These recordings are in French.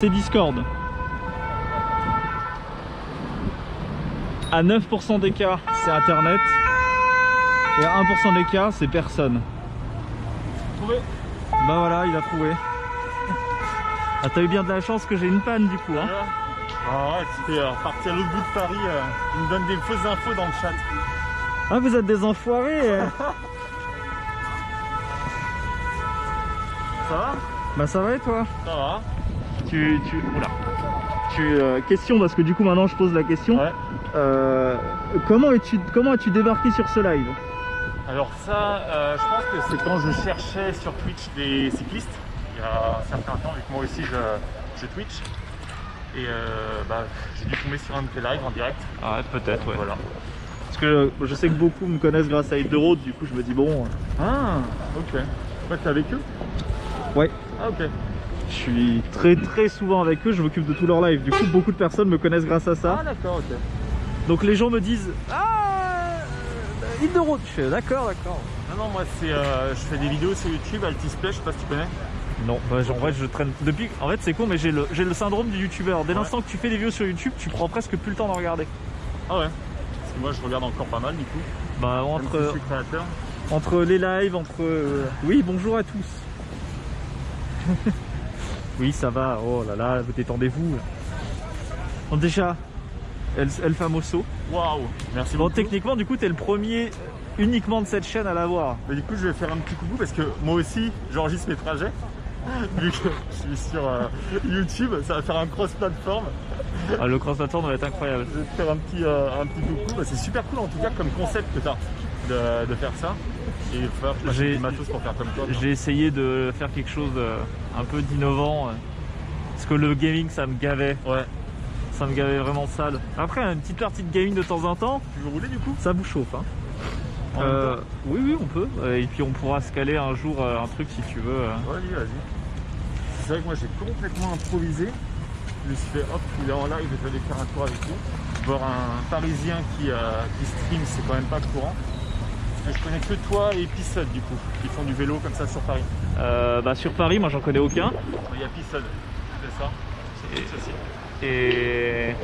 C'est Discord. À 9% des cas, c'est Internet. Et à 1% des cas, c'est personne. Trouvé. Bah voilà, il a trouvé. Ah, t'as eu bien de la chance que j'ai une panne du coup, hein. Ah ouais, tu fais partir à l'autre bout de Paris, il me donne des fausses infos dans le chat. Ah, vous êtes des enfoirés. Ça va? Bah ça va et toi? Ça va. Question, parce que du coup maintenant je pose la question. Ouais. Comment as-tu débarqué sur ce live? Alors ça, je pense que c'est quand je cherchais sur Twitch des cyclistes, il y a un certain temps, vu que moi aussi je Twitch. Et j'ai dû tomber sur un de tes lives en direct. Ah ouais, peut-être, ouais. Voilà. Parce que je sais que beaucoup me connaissent grâce à Hit the Road, du coup je me dis bon... Ah, ok. Ouais, t'es avec eux? Ouais. Ah, ok. Je suis très souvent avec eux, je m'occupe de tous leurs lives. Du coup beaucoup de personnes me connaissent grâce à ça. Ah d'accord, ok. Donc les gens me disent Hit the Road. Je fais d'accord. Non, moi c'est, je fais des vidéos sur YouTube, Altisplay, je sais pas si tu connais. Non, bah, en vrai je traîne depuis. En fait c'est con, mais j'ai le syndrome du youtubeur. Dès Ouais. l'instant que tu fais des vidéos sur YouTube, tu prends presque plus le temps de regarder. Ah ouais. Parce que moi je regarde encore pas mal du coup. Bah Même si je suis créateur. entre les lives, oui, bonjour à tous. Oui, ça va. Oh là là, vous détendez-vous. Bon, déjà, El Famoso. Waouh. Merci Bon, beaucoup. techniquement, du coup, t'es le premier uniquement de cette chaîne à l'avoir. Mais du coup je vais faire un petit coucou parce que moi aussi j'enregistre mes trajets. Vu que je suis sur YouTube, ça va faire un cross-platform. Ah, le cross-platform va être incroyable. Je vais te faire un petit coucou. Bah, c'est super cool en tout cas comme concept que tu as de faire ça. Et il va falloir que je fasse du matos pour faire comme toi. J'ai essayé de faire quelque chose un peu d'innovant. Parce que le gaming, ça me gavait. Ouais. Ça me gavait vraiment sale. Après, une petite partie de gaming de temps en temps, Tu veux rouler du coup? ça vous chauffe, hein. En même temps Oui, on peut. Et puis on pourra se caler un jour un truc si tu veux. Ouais, vas-y. C'est vrai que moi j'ai complètement improvisé. Je me suis fait hop, il est en live, je vais aller faire un tour avec lui. Voir un Parisien qui stream, c'est quand même pas courant. Parce que je connais que toi et Pissod du coup, qui font du vélo comme ça sur Paris. Bah sur Paris, moi j'en connais aucun. Il y a Pissod, c'est ça. C'est ceci. Et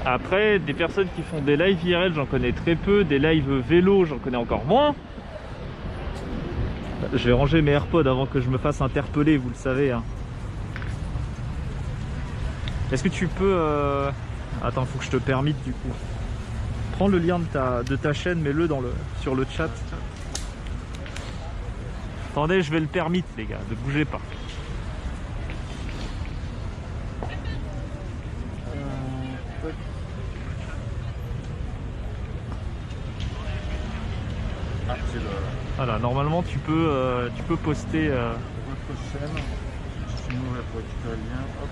après, des personnes qui font des lives IRL, j'en connais très peu. Des lives vélo, j'en connais encore moins. Je vais ranger mes AirPods avant que je me fasse interpeller, vous le savez, hein. Est-ce que tu peux... Attends, faut que je te permette du coup. Prends le lien de ta chaîne, mets-le sur le chat. Attendez, je vais le permettre les gars, ne bougez pas. Ah, c'est le... Voilà, normalement tu peux poster... Votre chaîne, je m'ouvre pour récupérer le lien, hop.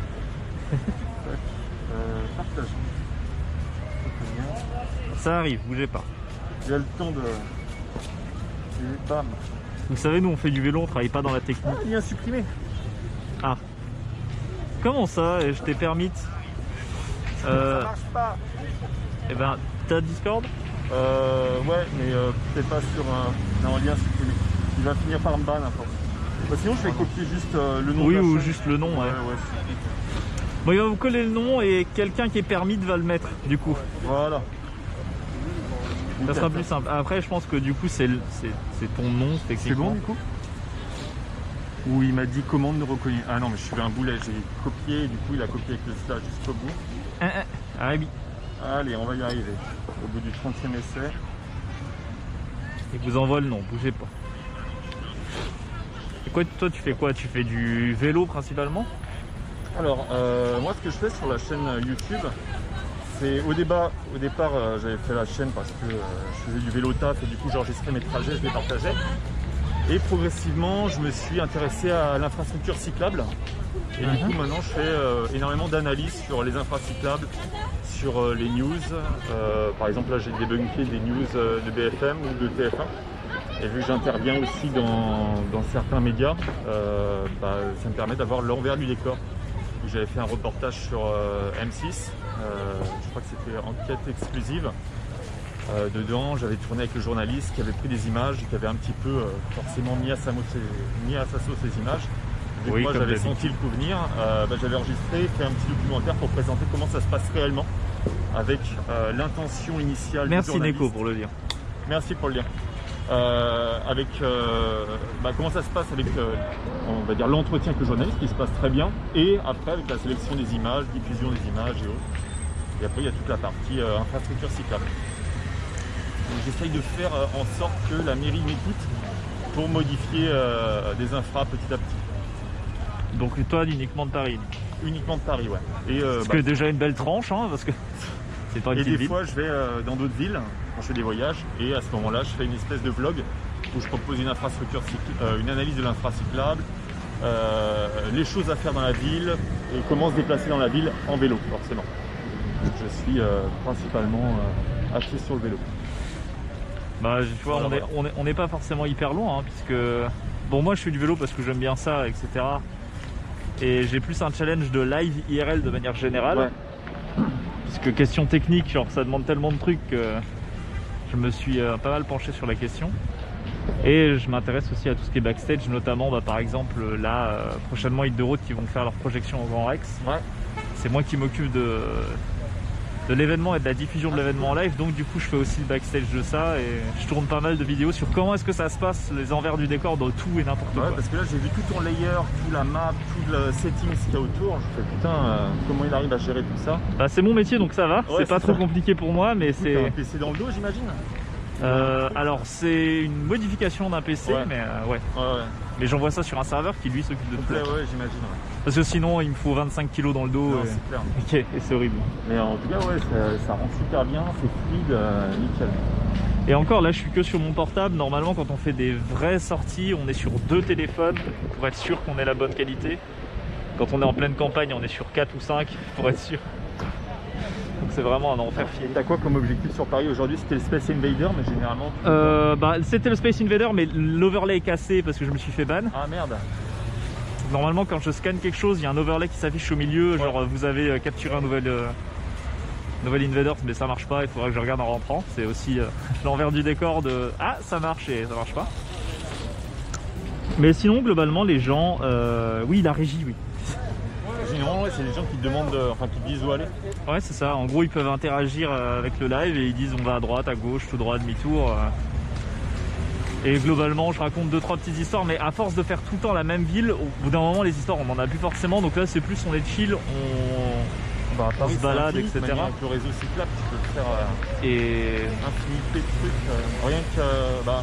Partage. Ça arrive, bougez pas. Il y a le temps de... Et bam. Vous savez, nous on fait du vélo, on travaille pas dans la technique. Il a supprimé. Ah. Comment ça? Je t'ai permis. Ça marche pas. Eh ben, t'as Discord? Ouais, mais peut-être pas sur un lien supprimé. Il va finir par me ban à force. Bah, sinon je vais copier juste le nom. Oui, de la ou chaîne. juste le nom, ouais. Ouais. Bon, il va vous coller le nom et quelqu'un qui est permis va le mettre, du coup. Voilà. Ça sera plus simple. Après, je pense que du coup, c'est ton nom, C'est techniquement. bon du coup? Où il m'a dit commande ne reconnue. Ah non, mais je suis un boulet, j'ai copié et du coup il a copié avec le slash jusqu'au bout. Ah oui. Allez, on va y arriver. Au bout du 30e essai. Il vous envoie le nom, bougez pas. Et quoi, toi, tu fais quoi? Tu fais du vélo principalement? Alors, moi ce que je fais sur la chaîne YouTube, c'est au départ j'avais fait la chaîne parce que je faisais du vélo taf et du coup j'enregistrais mes trajets, je les partageais. Et progressivement, je me suis intéressé à l'infrastructure cyclable. Et du coup, maintenant, je fais énormément d'analyses sur les infracyclables, sur les news. Par exemple, là, j'ai débunké des news de BFM ou de TF1. Et vu que j'interviens aussi dans certains médias, ça me permet d'avoir l'envers du décor. J'avais fait un reportage sur M6, je crois que c'était enquête exclusive. Dedans, j'avais tourné avec le journaliste qui avait pris des images, qui avait un petit peu forcément mis à sa sauce les images. Vu que Oui, moi comme j'avais d'habitude. senti le coup venir, j'avais enregistré, fait un petit documentaire pour présenter comment ça se passe réellement avec l'intention initiale du Merci journaliste. Neko pour le lien. Merci pour le lien. Avec comment ça se passe avec on va dire l'entretien avec le journaliste qui se passe très bien, et après avec la sélection des images, diffusion des images et autres. Et après il y a toute la partie infrastructure cyclable. Donc j'essaye de faire en sorte que la mairie m'écoute pour modifier des infras petit à petit. Donc toi uniquement de Paris. Uniquement de Paris, ouais. Et, Parce que déjà une belle tranche, hein, parce que c'est pas une et petite des ville. fois je vais dans d'autres villes quand je fais des voyages, et à ce moment-là je fais une espèce de vlog où je propose une infrastructure, une analyse de l'infracyclable, les choses à faire dans la ville et comment se déplacer dans la ville en vélo, forcément. Donc, je suis principalement axé sur le vélo. Bah, tu vois, Voilà, on n'est pas forcément hyper loin, hein, puisque bon, moi je fais du vélo parce que j'aime bien ça, etc. Et j'ai plus un challenge de live IRL de manière générale. Ouais. Puisque question technique, genre ça demande tellement de trucs que je me suis pas mal penché sur la question. Et je m'intéresse aussi à tout ce qui est backstage, notamment par exemple là prochainement Hit de Road qui vont faire leur projection au Grand Rex. Ouais. C'est moi qui m'occupe de l'événement et de la diffusion de l'événement en live, donc du coup je fais aussi le backstage de ça et je tourne pas mal de vidéos sur comment est-ce que ça se passe, les envers du décor dans tout et n'importe quoi. Parce que là j'ai vu tout ton layer, tout la map, tout le setting qu'il y a autour. Je fais putain, comment il arrive à gérer tout ça? Bah, c'est mon métier donc ça va, c'est pas trop compliqué pour moi, mais C'est un c'est... PC dans le dos, j'imagine? alors c'est une modification d'un PC, Ouais. mais ouais. Ouais. Mais j'envoie ça sur un serveur qui lui s'occupe de tout. Complet, ouais, j'imagine. Ouais. Parce que sinon il me faut 25 kilos dans le dos. Non, Et... c'est clair. Ok, et c'est horrible. Mais en tout cas, ouais, ça rend super bien, c'est fluide, nickel. Et encore là je suis que sur mon portable. Normalement quand on fait des vraies sorties on est sur 2 téléphones pour être sûr qu'on ait la bonne qualité. Quand on est en pleine campagne on est sur 4 ou 5 pour être sûr. Donc c'est vraiment un enfer fini. T'as quoi comme objectif sur Paris aujourd'hui? C'était le Space Invader, mais généralement... Bah, c'était le Space Invader mais l'overlay est cassé parce que je me suis fait ban. Ah merde. Normalement quand je scanne quelque chose il y a un overlay qui s'affiche au milieu, genre vous avez capturé un nouvel Invaders, mais ça marche pas, il faudra que je regarde en rentrant. C'est aussi l'envers du décor de ah ça marche et ça marche pas. Mais sinon globalement les gens, oui la régie oui. Généralement ouais, c'est les gens qui te demandent, enfin qui te disent où aller. Ouais c'est ça, en gros ils peuvent interagir avec le live et ils disent on va à droite, à gauche, tout droit, demi-tour. Et globalement je raconte 2-3 petites histoires, mais à force de faire tout le temps la même ville, au bout d'un moment les histoires on en a plus forcément, donc là c'est plus on est chill, on se balade, etc. Avec le réseau cyclable, tu peux faire Et infinité de trucs. Rien que,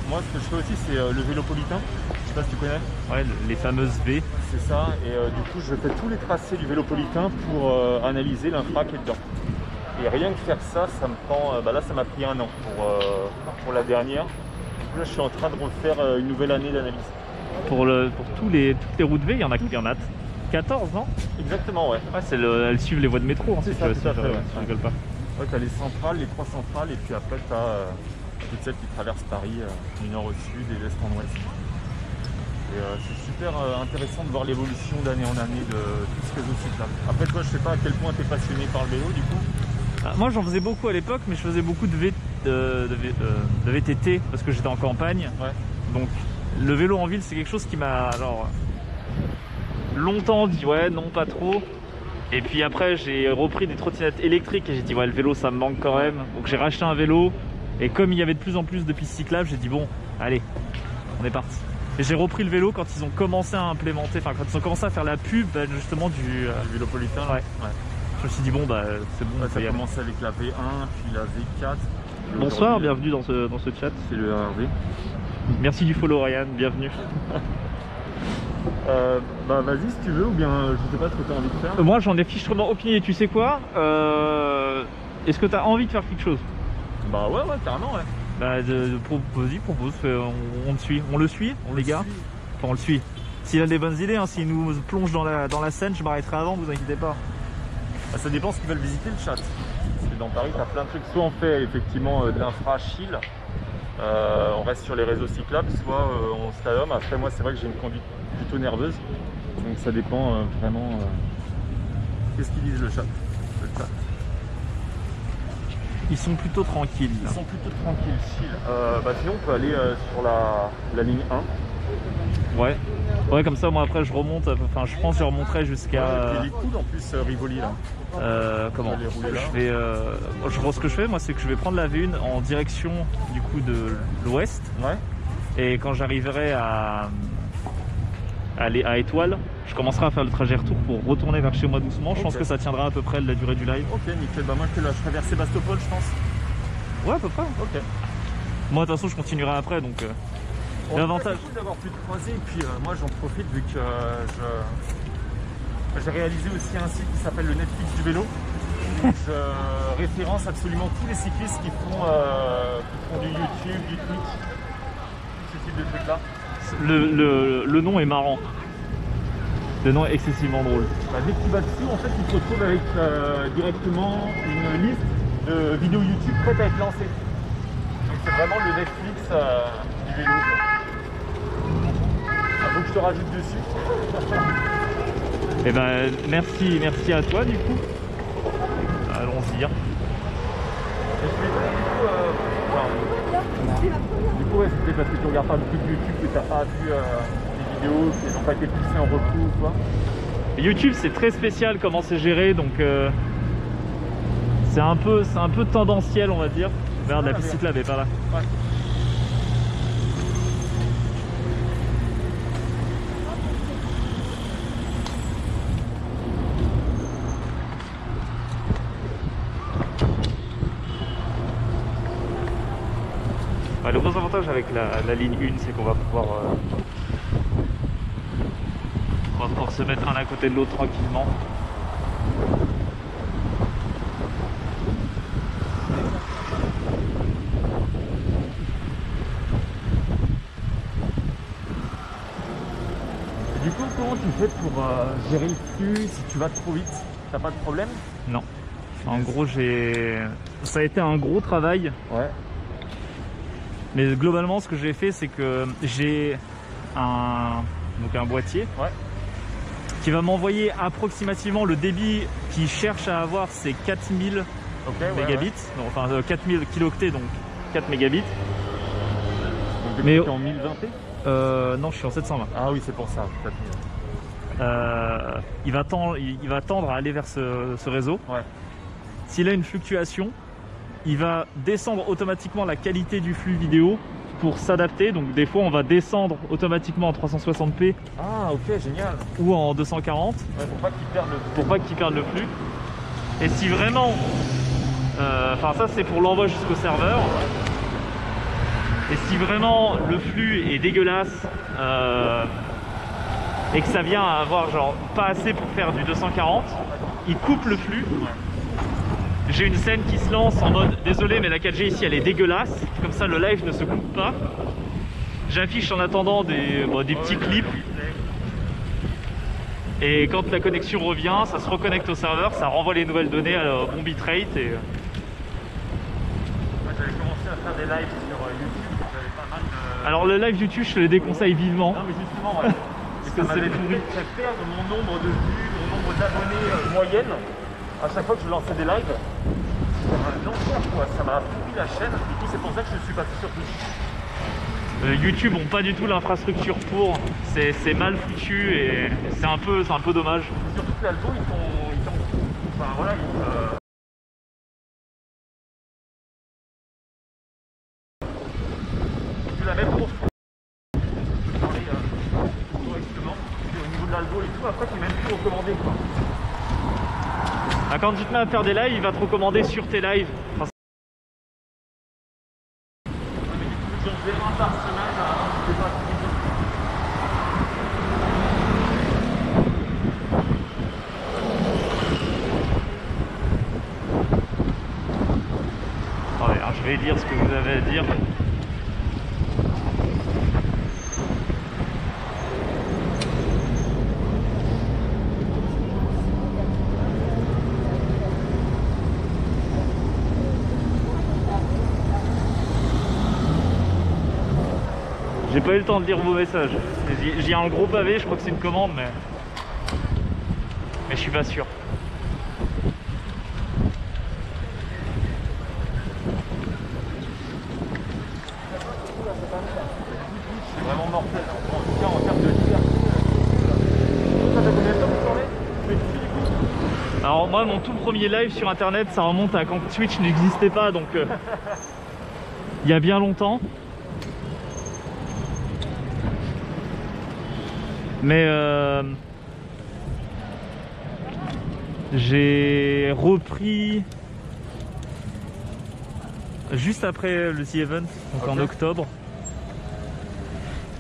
moi ce que je fais aussi c'est le Vélopolitain, je sais pas si tu connais. ouais, les fameuses V. C'est ça, et du coup je fais tous les tracés du Vélopolitain pour analyser l'infra qui est dedans. Et rien que faire ça, ça me prend, là ça m'a pris 1 an pour la dernière. Du coup là je suis en train de refaire une nouvelle année d'analyse. Pour toutes les routes V, il y en a 14, non? Exactement, ouais. Ouais, elles suivent les voies de métro, hein, C'est si ça, tu tout à fait, ouais. je rigole pas. Ouais, t'as les centrales, les 3 centrales, et puis après t'as toutes celles qui traversent Paris, du nord au sud et d'est en ouest. Et c'est super intéressant de voir l'évolution d'année en année de tout ce réseau cyclable. Après toi, je sais pas à quel point t'es passionné par le vélo du coup. Ah, moi j'en faisais beaucoup à l'époque, mais je faisais beaucoup de VTT parce que j'étais en campagne. Ouais. Donc le vélo en ville c'est quelque chose qui m'a longtemps dit ouais non pas trop. Et puis après j'ai repris des trottinettes électriques et j'ai dit ouais le vélo ça me manque quand même. Donc j'ai racheté un vélo et comme il y avait de plus en plus de pistes cyclables, j'ai dit bon allez on est parti. Et j'ai repris le vélo quand ils ont commencé à implémenter, enfin quand ils ont commencé à faire la pub justement du Vélopolitain. ouais. Je me suis dit bon c'est bon. Ouais, ça a commencé avec la V1, puis la V4. Bonsoir, bienvenue dans ce chat. C'est le RRV. Merci du follow Ryan, bienvenue. Vas-y si tu veux, ou bien je sais pas ce que tu as envie de faire. Moi j'en ai fichtrement aucune idée, tu sais quoi, est-ce que tu as envie de faire quelque chose? Bah ouais carrément ouais. Bah vas-y propose, on te suit, on le suit, les gars. Enfin on le suit. S'il a des bonnes idées, hein, s'il nous plonge dans la scène, je m'arrêterai avant, vous inquiétez pas. Ça dépend ce qu'ils veulent visiter le chat. Parce que dans Paris, tu as plein de trucs. Soit on fait effectivement de l'infra chill, on reste sur les réseaux cyclables, soit on slalom. Après, moi, c'est vrai que j'ai une conduite plutôt nerveuse. Donc ça dépend vraiment. Qu'est-ce qu'ils disent le chat? Ils sont plutôt tranquilles. Ils sont plutôt tranquilles, chill. Sinon, on peut aller sur la ligne 1. Ouais. Ouais, comme ça, moi après je remonte, enfin je pense que je remonterai jusqu'à. Il est cool en plus, Rivoli là. Comment Tu vas les rouler là. Ce que je fais, moi, c'est que je vais prendre la V1 en direction du coup de l'ouest. Ouais. Et quand j'arriverai à Étoile, je commencerai à faire le trajet retour pour retourner vers chez moi doucement. Je pense que ça tiendra à peu près la durée du live. Ok, nickel. Bah moi je fais vers Sébastopol, je pense. Ouais, à peu près. Ok. Moi, de toute façon, je continuerai après, donc. L'avantage. C'est cool d'avoir pu te croiser. Et puis moi j'en profite vu que j'ai réalisé aussi un site qui s'appelle le Netflix du vélo. Je référence absolument tous les cyclistes qui font du YouTube, du Twitch, ce type de trucs là. Le nom est marrant. Le nom est excessivement drôle. Bah, dès que tu vas dessus, en fait, tu te retrouves avec directement une liste de vidéos YouTube prêtes à être lancées. Donc c'est vraiment le Netflix du vélo. Ah, faut que je te rajoute dessus. Eh ben merci à toi du coup. Allons-y. Du coup, ouais, c'était parce que tu regardes pas beaucoup de YouTube que tu n'as pas vu des vidéos qui n'ont pas été poussées en repos ou quoi. YouTube, c'est très spécial comment c'est géré, donc c'est un peu tendanciel, on va dire. Merde, la piste cyclable est pas là. Ouais. Bah, le gros avantage avec la ligne 1, c'est qu'on va pouvoir se mettre un à côté de l'autre tranquillement. Et du coup, comment tu fais pour gérer le flux si tu vas trop vite? T'as pas de problème? Non. En gros, ça a été un gros travail. Ouais. Mais globalement, ce que j'ai fait, c'est que j'ai un boîtier qui va m'envoyer approximativement le débit qu'il cherche à avoir, c'est 4000 mégabits, ouais. Donc, enfin 4000 kilooctets, donc 4 mégabits. Donc, mais en 1020p non, je suis en 720. Ah oui, c'est pour ça. Il va tendre à aller vers ce réseau. Ouais. S'il a une fluctuation, il va descendre automatiquement la qualité du flux vidéo pour s'adapter. Donc des fois on va descendre automatiquement en 360p. Ah ok, génial. Ou en 240. Ouais, pour pas qu'il perde le flux. Pour pas qu'il perde le flux. Et si vraiment, enfin ça c'est pour l'envoi jusqu'au serveur. Et si vraiment le flux est dégueulasse et que ça vient à avoir genre pas assez pour faire du 240, il coupe le flux. J'ai une scène qui se lance en mode désolé mais la 4G ici elle est dégueulasse, comme ça le live ne se coupe pas. J'affiche en attendant des petits clips. Et quand la connexion revient, ça se reconnecte au serveur, ça renvoie les nouvelles données à bon bitrate et... J'avais commencé à faire des lives sur YouTube, j'avais pas mal de... Alors le live YouTube je le déconseille vivement. Non mais justement ouais. Parce que ça m'avait fait perdre mon nombre de vues, mon nombre d'abonnés moyenne. À chaque fois que je lançais des lives, c'était un enfer quoi, ça m'a pourri la chaîne, du coup c'est pour ça que je suis passé sur Twitch. YouTube ont pas du tout l'infrastructure pour, c'est mal foutu et c'est un peu dommage. Surtout que l'algo ils t'ont... Enfin voilà, tu la mets pour correctement, et au niveau de l'algo et tout, après tu n'es même plus recommandé quoi. Ah, quand tu te mets à faire des lives, il va te recommander sur tes lives. Enfin, mais du coup, j'en faisais un par semaine, c'était pas attendez, alors, je vais lire ce que vous avez à dire. J'ai pas eu le temps de lire vos messages. J'ai un gros pavé, je crois que c'est une commande, mais je suis pas sûr. C'est vraiment mortel. En tout cas, en termes de liberté, Alors moi, mon tout premier live sur internet, ça remonte à quand Twitch n'existait pas, donc il y a bien longtemps. Mais j'ai repris juste après le The Event, donc en octobre.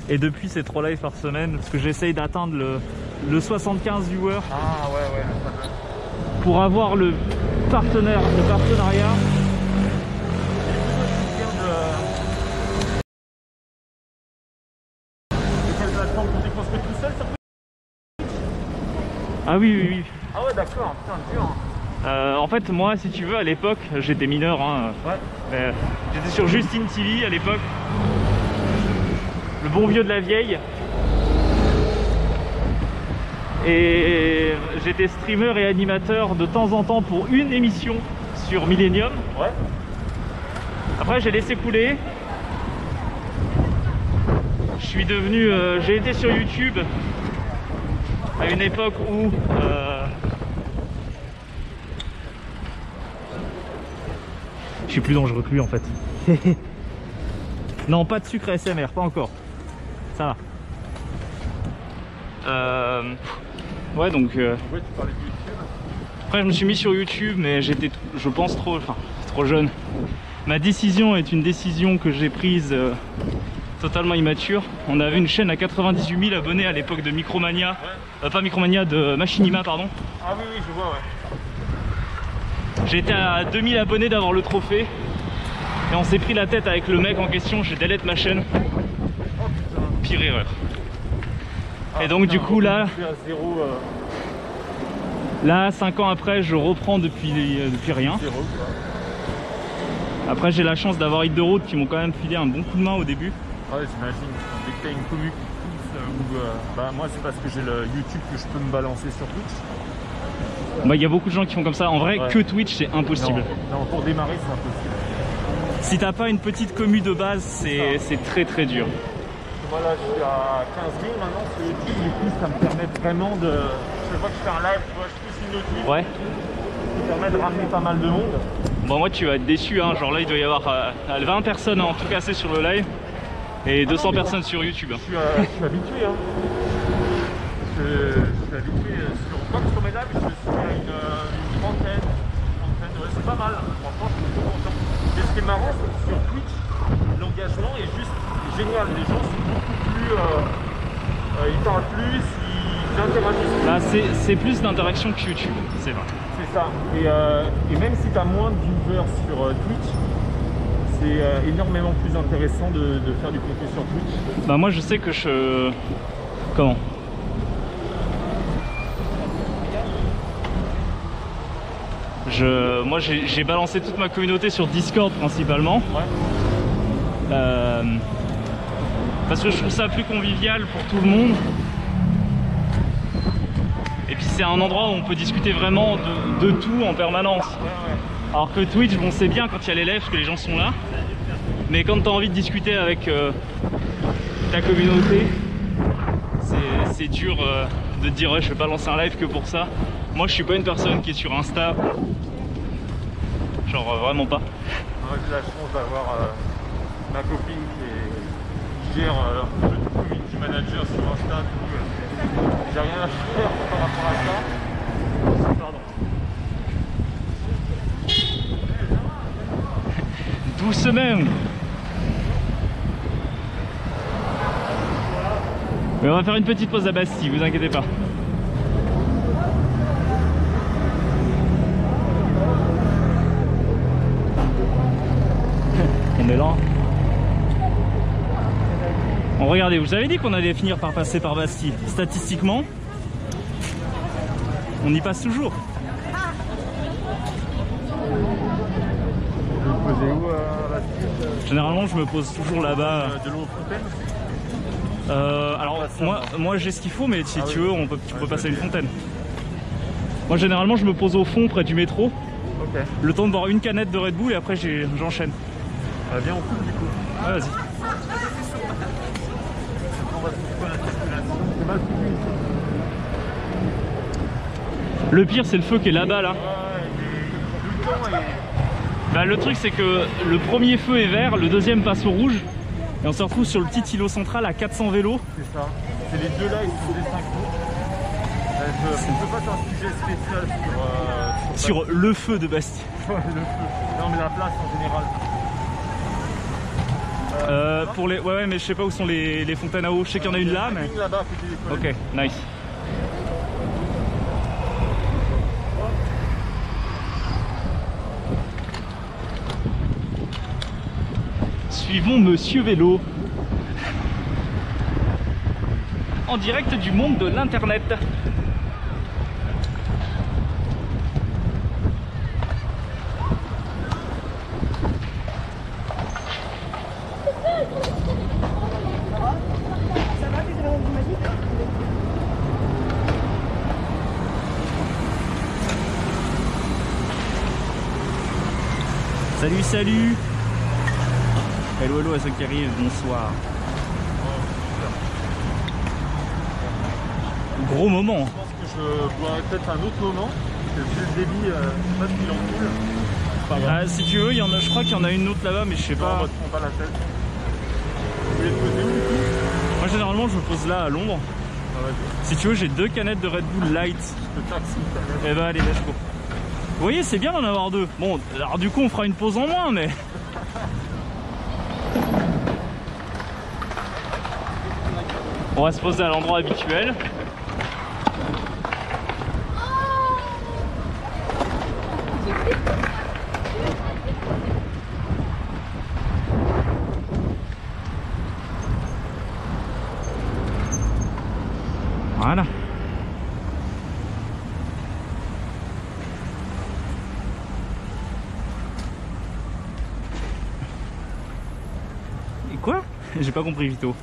Et depuis, c'est 3 lives par semaine, parce que j'essaye d'atteindre le 75 viewers. Ah ouais. Pour avoir le partenariat. Quelle plateforme tu t'es construit tout seul sur Twitch? Ah oui. Ah ouais, d'accord, putain, dur. En fait, moi, si tu veux, à l'époque, j'étais mineur. Hein, Ouais. J'étais sur Justine TV à l'époque. Le bon vieux de la vieille. Et j'étais streamer et animateur de temps en temps pour une émission sur Millennium. Ouais. Après, j'ai laissé couler. Je suis devenu... j'ai été sur YouTube à une époque où... je suis plus dangereux que lui en fait. Non, pas de sucre ASMR, pas encore. Ça va. Ouais, donc... Ouais, tu parlais de YouTube. Après, je me suis mis sur YouTube, mais j'étais, je pense, trop jeune. Ma décision est une décision que j'ai prise totalement immature. On avait une chaîne à 98 000 abonnés à l'époque de Micromania. Ouais. Pas Micromania, de Machinima, pardon. Ah oui, je vois, ouais. J'étais à 2000 abonnés d'avoir le trophée. Et on s'est pris la tête avec le mec en question, j'ai delete ma chaîne. Oh putain. Pire erreur. Et donc du coup là... Là, 5 ans après, je reprends depuis rien. Après, j'ai la chance d'avoir Hit de Road qui m'ont quand même filé un bon coup de main au début. Ouais, j'imagine. Dès que tu as une commu qui pousse, moi, c'est parce que j'ai le YouTube que je peux me balancer sur Twitch. Bah, y a beaucoup de gens qui font comme ça. En vrai, que Twitch, c'est impossible. Non, pour démarrer, c'est impossible. Si t'as pas une petite commu de base, c'est très dur. Moi, là, je suis à 15 000 maintenant sur YouTube. Du coup, ça me permet vraiment de... Je vois que je fais un live, tu vois, je pousse une notif. Ouais. Ça me permet de ramener pas mal de monde. Bon, moi, tu vas être déçu, hein. Genre là, il doit y avoir 20 personnes en tout casser sur le live et 200 personnes sur YouTube. Je suis habitué, hein. Je suis habitué sur mes lives, je suis à une trentaine, ouais, c'est pas mal. Franchement, je suis trop content. Et ce qui est marrant, c'est que sur Twitch, l'engagement est juste génial. Les gens sont beaucoup plus... ils parlent plus, ils interagissent. Bah, c'est plus d'interaction que YouTube, c'est vrai. C'est ça. Et même si tu as moins de viewers sur Twitch, c'est énormément plus intéressant de faire du contenu sur Twitch. Bah moi je sais que je... Comment ? Moi j'ai balancé toute ma communauté sur Discord principalement. Ouais. Parce que je trouve ça plus convivial pour tout le monde. Et puis c'est un endroit où on peut discuter vraiment de tout en permanence. Ouais. Alors que Twitch, bon c'est bien quand il y a les lives, parce que les gens sont là. Mais quand tu as envie de discuter avec ta communauté, c'est dur de te dire ouais, je vais pas lancer un live que pour ça. Moi je suis pas une personne qui est sur Insta. Genre vraiment pas. Moi j'ai la chance d'avoir ma copine qui gère le community manager sur Insta. J'ai rien à faire par rapport à ça. Pardon. Doucement. Mais on va faire une petite pause à Bastille, vous inquiétez pas. On est là. Bon, regardez, vous avez dit qu'on allait finir par passer par Bastille. Statistiquement, on y passe toujours. Vous vous posez où Bastille? Généralement, je me pose toujours là-bas. De l'eau fontaine? Alors moi j'ai ce qu'il faut, mais si tu veux tu peux passer à une fontaine. Moi généralement je me pose au fond près du métro. Ok. Le temps de boire une canette de Red Bull et après j'enchaîne. Viens on coupe du coup. Ouais, vas-y. On va se couper la circulation. C'est mal foutu. Le pire c'est le feu qui est là-bas là. Bah, le truc c'est que le premier feu est vert, le deuxième passe au rouge. Et on se retrouve sur le petit îlot central à 400 vélos. C'est ça. C'est les deux là, ils sont des 5 jours. On ne peut pas faire un sujet spécial sur le feu de Bastille. Le feu. Non mais la place en général. Pour les... ouais mais je sais pas où sont les fontaines à eau. Je sais qu'il y en a une là mais... là-bas, ok, nice. Suivons Monsieur Vélo. En direct du monde de l'internet. Salut, salut. Hello, hello à ceux qui arrivent, bonsoir. Gros moment. Je pense que je boirai peut-être un autre moment, parce que le débit, pas ce qu'il en coule. Ah, si tu veux, il y en a, je crois qu'il y en a une autre là-bas, mais je sais pas. On ne prend pas la tête. Vous voulez te poser où du coup? Moi généralement je me pose là à l'ombre. Ah ouais, si tu veux, j'ai 2 canettes de Red Bull Light. je te taxe une canette. Eh bah allez, let's go. Vous voyez, c'est bien d'en avoir 2. Bon, alors du coup on fera une pause en moins, mais... On va se poser à l'endroit habituel. Voilà. Et quoi? J'ai pas compris, Vito.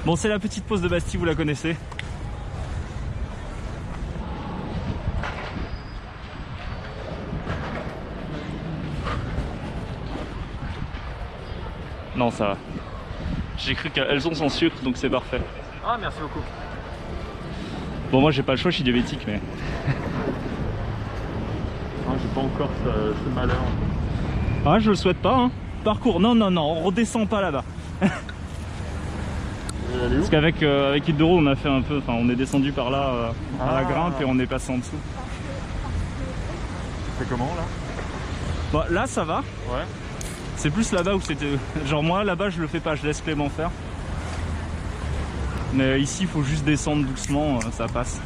Bon, c'est la petite pause de Bastille, vous la connaissez. Non, ça va. J'ai cru qu'elles ont son sucre, donc c'est parfait. Ah, merci beaucoup. Bon, moi j'ai pas le choix, je suis diabétique, mais... Ah, j'ai pas encore ce malheur. Ah, je le souhaite pas, hein. Parcours, non, non, non, on redescend pas là-bas. Parce qu'avec avec Hildero, on a fait un peu, enfin on est descendu par là à la grimpe et on est passé en dessous. C'est comment là? Bon, là ça va. Ouais. C'est plus là-bas où c'était... Genre moi là-bas je le fais pas, je laisse Clément faire. Mais ici il faut juste descendre doucement, ça passe.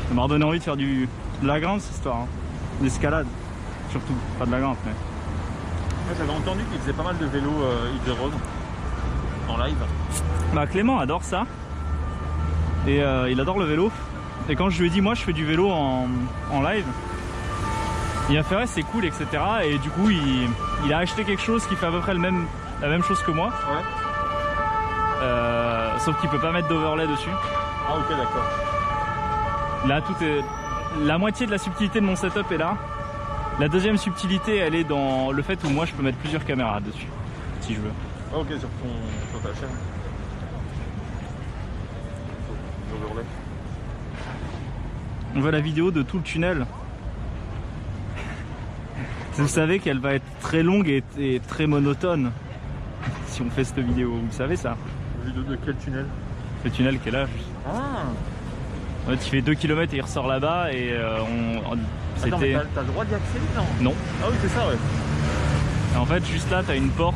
Ça m'a redonné envie de faire de la grimpe cette histoire. Hein. L'escalade, surtout, pas de la grimpe mais... Ouais, j'avais entendu qu'il faisait pas mal de vélo Hildero en live. Bah Clément adore ça. Et il adore le vélo. Et quand je lui ai dit moi je fais du vélo en live, il a fait ouais c'est cool etc. Et du coup il a acheté quelque chose qui fait à peu près la même chose que moi. Ouais. Sauf qu'il peut pas mettre d'overlay dessus. Ah ok d'accord. Là tout est... La moitié de la subtilité de mon setup est là. La deuxième subtilité elle est dans le fait où moi je peux mettre plusieurs caméras dessus. Si je veux. Ah ok sur ta chaîne. Overlay. On voit la vidéo de tout le tunnel. Vous savez qu'elle va être très longue et très monotone si on fait cette vidéo, vous savez ça? Vidéo de quel tunnel? Le tunnel qui est là juste. Ah. En fait, il fait 2 km et il ressort là-bas et Attends, mais t'as le droit d'y accéder non? Non. Ah oui c'est ça ouais. Et en fait juste là t'as une porte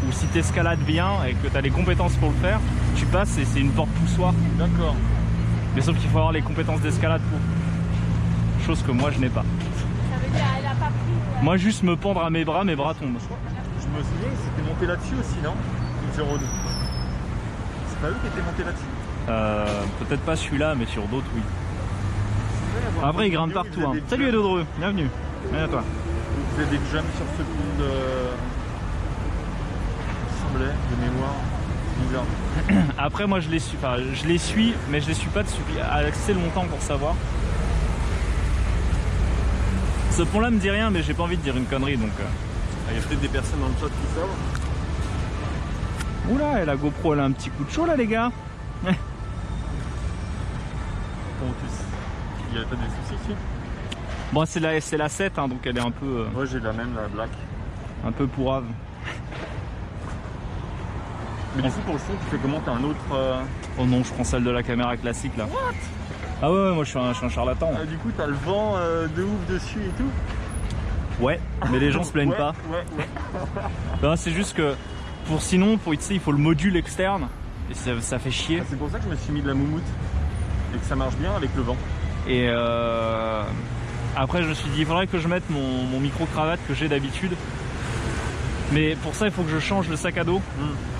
où si t'escalades bien et que t'as les compétences pour le faire, tu passes et c'est une porte poussoir. D'accord. Mais sauf qu'il faut avoir les compétences d'escalade pour. Chose que moi je n'ai pas. Ça veut dire elle a pas pris. Moi juste me pendre à mes bras tombent. Je me souviens, c'était monté là-dessus aussi, non? Hildero. C'est pas eux qui étaient montés là-dessus? Peut-être pas celui-là, mais sur d'autres, oui. Après, ils grimpent partout. Hein. Salut Edodreux, bienvenue. Viens à toi. Vous faites des jumps sur ce pont de... Il me semblait, de mémoire. Bizarre. Après, moi, je les suis, mais je les suis pas depuis assez longtemps pour savoir. Ce pont-là me dit rien, mais j'ai pas envie de dire une connerie, donc... Il y a peut-être des personnes dans le chat qui savent. Oula, et la GoPro, elle a un petit coup de chaud, là, les gars. Comment tu Il y a pas des soucis ici? Bon, c'est la 7, hein, donc elle est un peu, Ouais, j'ai la même, la black. un peu pourrave. Mais du coup, pour le son, tu fais comment? T'as un autre. Oh non, je prends celle de la caméra classique là. What? Ah ouais, moi je suis un charlatan. Du coup, t'as le vent de ouf dessus et tout? Ouais, mais les gens se plaignent Ouais, pas. Ouais. Ben, c'est juste que sinon, tu sais, il faut le module externe et ça fait chier. Ah, c'est pour ça que je me suis mis de la moumoute et que ça marche bien avec le vent. Et après, je me suis dit, il faudrait que je mette mon micro-cravate que j'ai d'habitude. Mais pour ça, il faut que je change le sac à dos.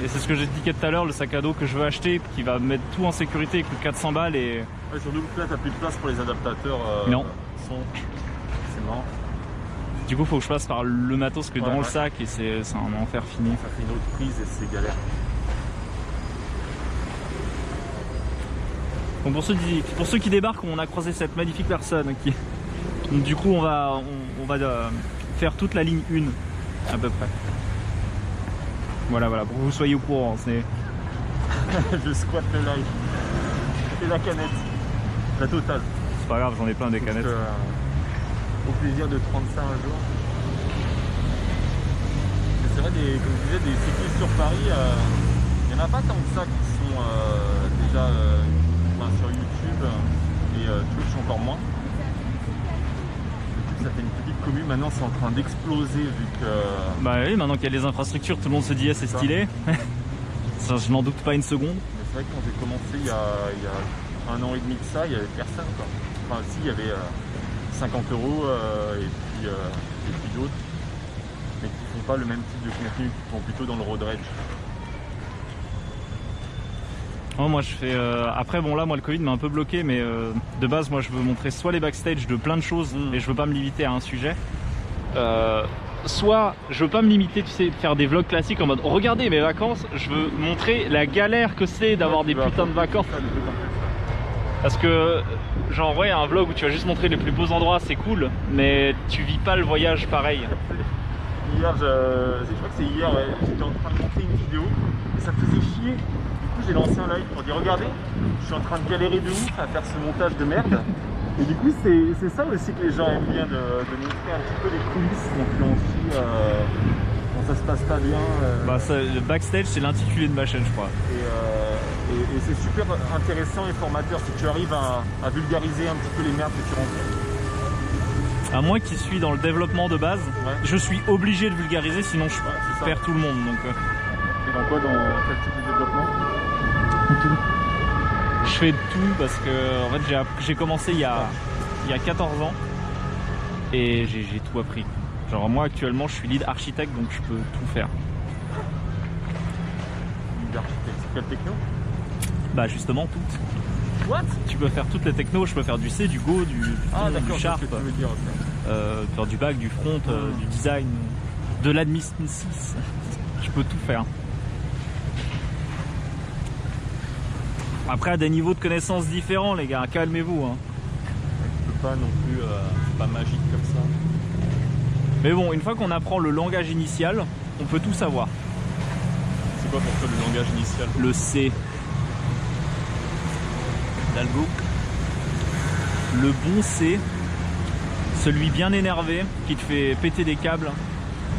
Et c'est ce que j'ai expliqué tout à l'heure, le sac à dos que je veux acheter, qui va mettre tout en sécurité, qui coûte 400 balles. Et Ouais, surtout que là, t'as plus de place pour les adaptateurs. Non. Son. C'est marrant. du coup, il faut que je passe par le matos que dans le Ouais. sac. Et c'est un enfer fini. Ça fait une autre prise et c'est galère. Donc pour ceux qui débarquent, on a croisé cette magnifique personne qui. Donc, du coup, on va faire toute la ligne 1 à peu près. Voilà, pour que vous soyez au courant. C'est Je squatte le live. Et la canette. La totale. pas grave, j'en ai plein des Donc, canettes. au plaisir de prendre ça un jour. Mais c'est vrai, comme je disais, des cyclistes sur Paris, il n'y en a pas tant que ça qui sont déjà sur YouTube et Twitch encore moins. Ça fait une petite commune, maintenant c'est en train d'exploser vu que. Bah oui, maintenant qu'il y a les infrastructures, tout le monde se dit, c'est stylé. Ça, je n'en doute pas une seconde. Mais c'est vrai que quand j'ai commencé il y a 1 an et demi de ça, il n'y avait personne quoi. Enfin si, il y avait 50 € et puis d'autres, mais qui font pas le même type de contenu, qui sont plutôt dans le road rage. Oh, moi je fais. Après, bon, là, moi le Covid m'a un peu bloqué, mais de base, moi je veux montrer soit les backstage de plein de choses et je veux pas me limiter à un sujet. Soit je veux pas me limiter, tu sais, faire des vlogs classiques en mode regardez mes vacances, je veux montrer la galère que c'est d'avoir des putains de vacances. Parce que, genre, ouais, un vlog où tu vas juste montrer les plus beaux endroits, c'est cool, mais tu vis pas le voyage pareil. Hier, je crois que c'est hier, ouais, j'étais en train de monter une vidéo et ça me faisait chier. Du coup, j'ai lancé un live pour dire regardez, je suis en train de galérer de ouf à faire ce montage de merde. Et du coup, c'est ça aussi que les gens aiment bien, de montrer un petit peu les coulisses, donc aussi quand ça se passe pas bien. Bah, ça, le backstage, c'est l'intitulé de ma chaîne, je crois. Et c'est super intéressant et formateur si tu arrives à vulgariser un petit peu les merdes que tu rencontres. À moi qui suis dans le développement de base, Ouais. je suis obligé de vulgariser, sinon je c'est ça. perds tout le monde. Donc, Et dans quoi? Dans quel type de développement? je fais tout parce que en fait, j'ai commencé il y a 14 ans et j'ai tout appris. Genre moi actuellement je suis lead architecte, donc je peux tout faire. Lead architecte, quelle techno? Bah justement toutes. What? Tu peux faire toutes les technos, je peux faire du C, du Go, du Ah Python, d'accord, du c'est Sharp, ce que tu veux dire. Ok. faire du back, du front, du design, de l'admin 6. Je peux tout faire. Après à des niveaux de connaissances différents les gars, calmez-vous. Hein. Tu peux pas non plus, c'est pas magique comme ça. Mais bon, une fois qu'on apprend le langage initial, on peut tout savoir. C'est quoi pour toi le langage initial? Le C. D'Algo. Le bon C. Celui bien énervé qui te fait péter des câbles.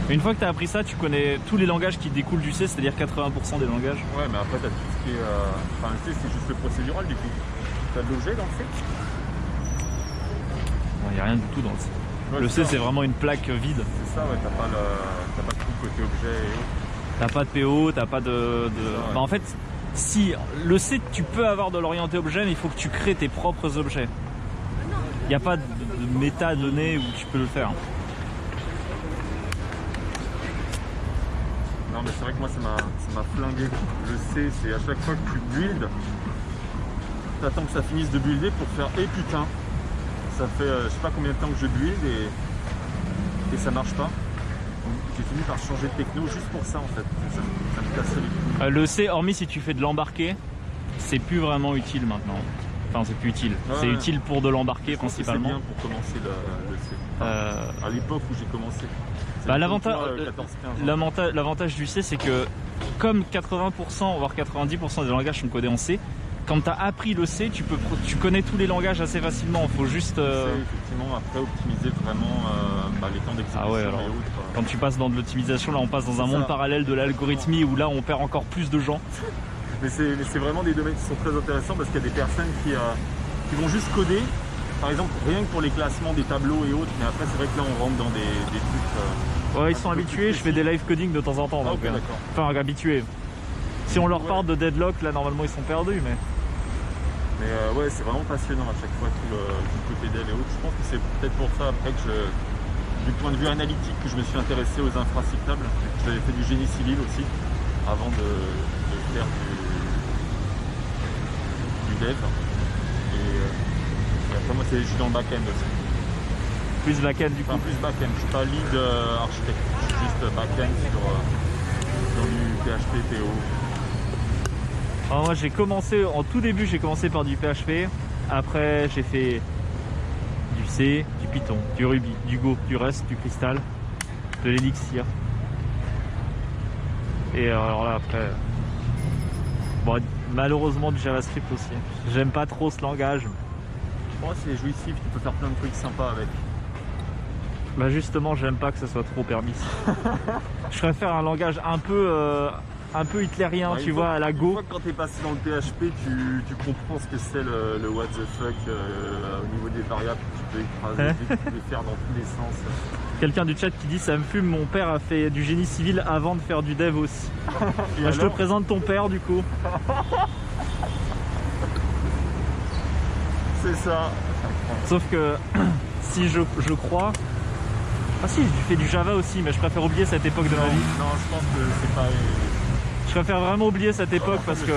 Et une fois que tu as appris ça, tu connais tous les langages qui découlent du C, c'est-à-dire 80% des langages. Ouais, mais après t'as tout ce qui est. Enfin, le C c'est juste le procédural du coup. T'as de l'objet dans le C? Il n'y a rien du tout dans le C. Ouais, Le C, ça. c'est vraiment une plaque vide. C'est ça, ouais, t'as pas tout côté objet et autres. T'as pas de PO, t'as pas de. Ouais. Bah, en fait, si le C, tu peux avoir de l'orienté objet, mais il faut que tu crées tes propres objets. Il n'y a pas de métadonnées où tu peux le faire. Non, mais c'est vrai que moi ça m'a flingué. Le C, c'est à chaque fois que tu builds, t'attends que ça finisse de builder pour faire putain. Ça fait je sais pas combien de temps que je build et ça marche pas. Donc, j'ai fini par changer de techno juste pour ça en fait. Ça me cassait les couilles. Le C, hormis si tu fais de l'embarqué, c'est plus vraiment utile maintenant. Enfin, c'est plus utile. Ouais, c'est ouais. utile pour de l'embarqué Je pense que principalement. c'est bien pour commencer le C. Enfin, à l'époque où j'ai commencé. C'est Bah, comme toi, 14-15 ans. l'avantage du C, c'est que comme 80% voire 90% des langages sont codés en C, quand tu as appris le C, tu connais tous les langages assez facilement. Il faut juste. C'est effectivement après optimiser vraiment les temps d'exécution Ah ouais, alors, et autres. Quand tu passes dans de l'optimisation, là on passe dans un monde parallèle de l'algorithmie où là on perd encore plus de gens. Mais c'est vraiment des domaines qui sont très intéressants parce qu'il y a des personnes qui vont juste coder. Par exemple, rien que pour les classements des tableaux et autres, mais après c'est vrai que là on rentre dans des trucs. Ouais, ils sont habitués, je fais des live coding de temps en temps. Ah, Donc, ok, d'accord. enfin, habitués. Si on leur parle de Deadlock, là normalement ils sont perdus. Mais Ouais, c'est vraiment passionnant à chaque fois tout le côté dev et autres. Je pense que c'est peut-être pour ça après que du point de vue analytique, que je me suis intéressé aux infracyclables. J'avais fait du génie civil aussi avant de faire du dev. Et après moi je suis dans le back-end aussi. plus back-end du coup. Enfin plus back-end, je suis pas lead architecte, je suis juste back-end sur du PHP, PO. Alors moi j'ai commencé, en tout début j'ai commencé par du PHP, après j'ai fait du C, du Python, du Ruby, du Go, du Rust, du Crystal, de l'Elixir. Et alors là après, bon, malheureusement du JavaScript aussi. J'aime pas trop ce langage. Pour moi c'est jouissif, tu peux faire plein de trucs sympas avec. Bah justement j'aime pas que ça soit trop permis. Je préfère un langage un peu hitlérien, tu vois, à la Go. Une fois que quand tu es passé dans le PHP, tu comprends ce que c'est le what the fuck au niveau des variables que tu peux écraser, que tu peux faire dans tous les sens. Quelqu'un du chat qui dit ça me fume, mon père a fait du génie civil avant de faire du dev aussi. Bah, je te présente ton père du coup. C'est ça. Sauf que si je crois... Ah si, j'ai fait du Java aussi, mais je préfère oublier cette époque de ma vie. Non, je pense que c'est pas... Je préfère vraiment oublier cette époque parce que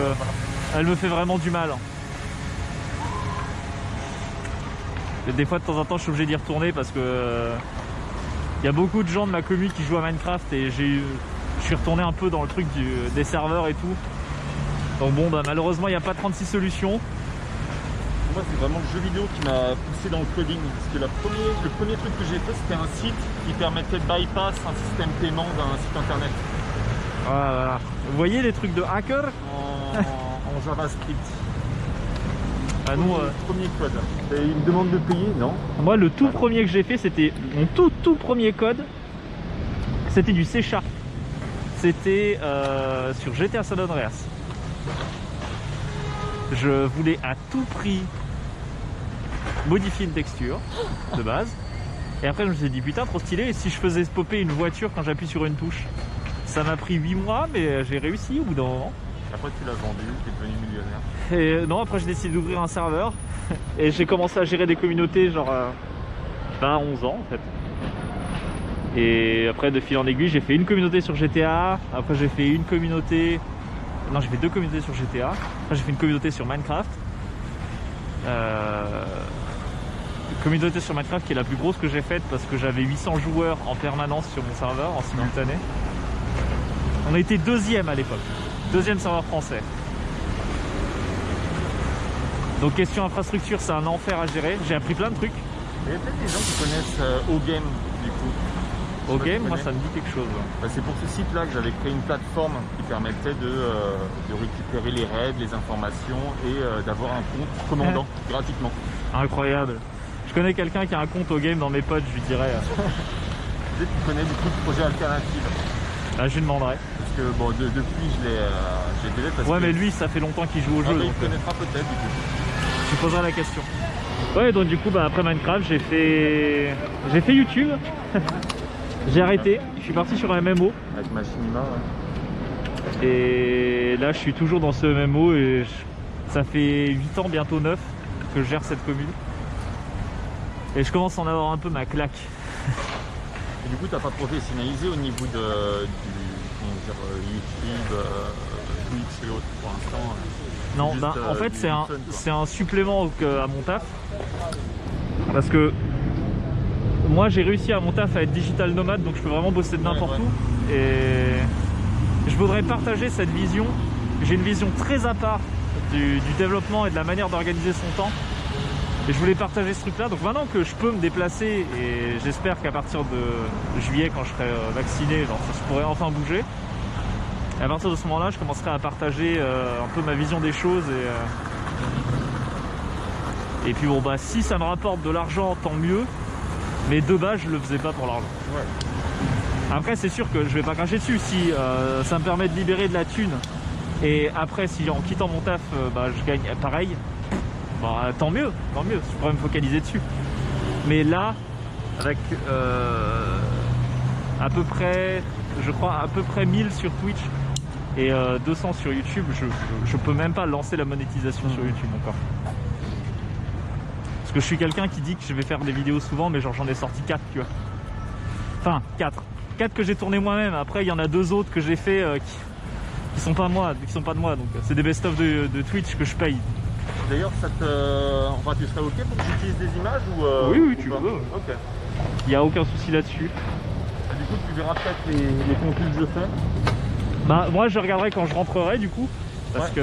elle me fait vraiment du mal. Et des fois de temps en temps je suis obligé d'y retourner parce que y a beaucoup de gens de ma commu qui jouent à Minecraft et je suis retourné un peu dans le truc des serveurs et tout. Donc bon bah malheureusement il n'y a pas 36 solutions. Moi c'est vraiment le jeu vidéo qui m'a poussé dans le coding parce que le premier truc que j'ai fait c'était un site qui permettait de bypass un système paiement d'un site internet. Voilà. Vous voyez les trucs de hacker en JavaScript. Ah, nous, premier code. Et il me demande de payer, non? Moi le tout premier que j'ai fait c'était mon tout premier code. C'était du C#. C'était sur GTA San Andreas. Je voulais à tout prix modifier une texture de base. Et après je me suis dit putain trop stylé, et si je faisais popper une voiture quand j'appuie sur une touche. Ça m'a pris 8 mois mais j'ai réussi au bout d'un moment. Après tu l'as vendu, tu es devenu millionnaire. Et non, après j'ai décidé d'ouvrir un serveur et j'ai commencé à gérer des communautés genre à 11 ans en fait. Et après de fil en aiguille j'ai fait une communauté sur GTA, après j'ai fait une communauté... Non, j'ai fait 2 communautés sur GTA, après j'ai fait une communauté sur Minecraft. Communauté sur Minecraft qui est la plus grosse que j'ai faite parce que j'avais 800 joueurs en permanence sur mon serveur en simultané. On a été 2e à l'époque, 2e serveur français. Donc question infrastructure, c'est un enfer à gérer. J'ai appris plein de trucs. Il y a peut-être des gens qui connaissent OGame du coup. OGame, moi ça me dit quelque chose. Bah, c'est pour ce site-là que j'avais créé une plateforme qui permettait de récupérer les raids, les informations et d'avoir un compte commandant gratuitement. Incroyable. Je connais quelqu'un qui a un compte OGame dans mes potes, je lui dirais. Peut-être que tu connais beaucoup de projets alternatifs. Là, je lui demanderai. Parce que bon, depuis je l'ai délai parce ouais, que... mais lui, ça fait longtemps qu'il joue au jeu. Bah, donc, il connaîtra peut-être du coup. Je poserai la question. Ouais, donc du coup, bah, après Minecraft, j'ai fait YouTube. J'ai arrêté. Je suis parti sur un MMO. Avec Machinima, ouais. Et là, je suis toujours dans ce MMO et ça fait 8 ans, bientôt 9, que je gère cette commune. Et je commence à en avoir un peu ma claque. Et du coup, t'as pas professionnalisé au niveau du YouTube, Twitch et autres pour l'instant? Non, bah, en fait c'est un supplément à mon taf. Parce que moi j'ai réussi à mon taf à être digital nomade, donc je peux vraiment bosser de n'importe où. Et je voudrais partager cette vision. J'ai une vision très à part du développement et de la manière d'organiser son temps. Et je voulais partager ce truc là. Donc maintenant que je peux me déplacer, et j'espère qu'à partir de juillet quand je serai vacciné, genre, ça pourrait enfin bouger. Et à partir de ce moment là je commencerai à partager un peu ma vision des choses Et puis bon bah si ça me rapporte de l'argent, tant mieux. Mais de base je le faisais pas pour l'argent. Ouais. Après c'est sûr que je vais pas cracher dessus. Si ça me permet de libérer de la thune. Et après si en quittant mon taf bah, je gagne pareil. Bah tant mieux, je pourrais me focaliser dessus. Mais là, avec à peu près, je crois à peu près 1000 sur Twitch et 200 sur YouTube, je peux même pas lancer la monétisation sur YouTube encore. Parce que je suis quelqu'un qui dit que je vais faire des vidéos souvent, mais genre j'en ai sorti 4, tu vois. Enfin 4 que j'ai tourné moi-même. Après il y en a 2 autres que j'ai fait qui sont pas moi, donc c'est des best-of de Twitch que je paye. D'ailleurs, enfin, tu serais ok pour que j'utilise des images ou oui, tu peux. peux. Ok. Il n'y a aucun souci là-dessus. Du coup, tu verras peut-être les contenus que je fais. Bah, moi, je regarderai quand je rentrerai, du coup. Parce que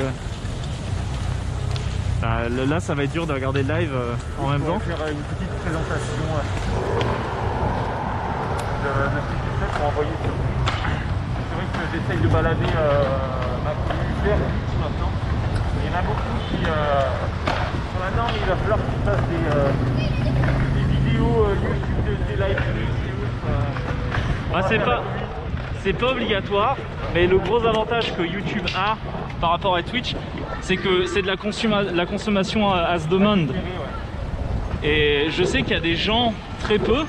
là, ça va être dur de regarder le live en même temps. Je vais faire une petite présentation de ce que tu fais pour envoyer sur Twitch. C'est vrai que j'essaye de balader ma communauté vers Twitch maintenant. Il y en a beaucoup qui sont là, non mais il va falloir que tu fasses des vidéos YouTube, des live C'est pas obligatoire, mais le gros avantage que YouTube a par rapport à Twitch, c'est que c'est de la consommation as demand. Et je sais qu'il y a des gens, très peu,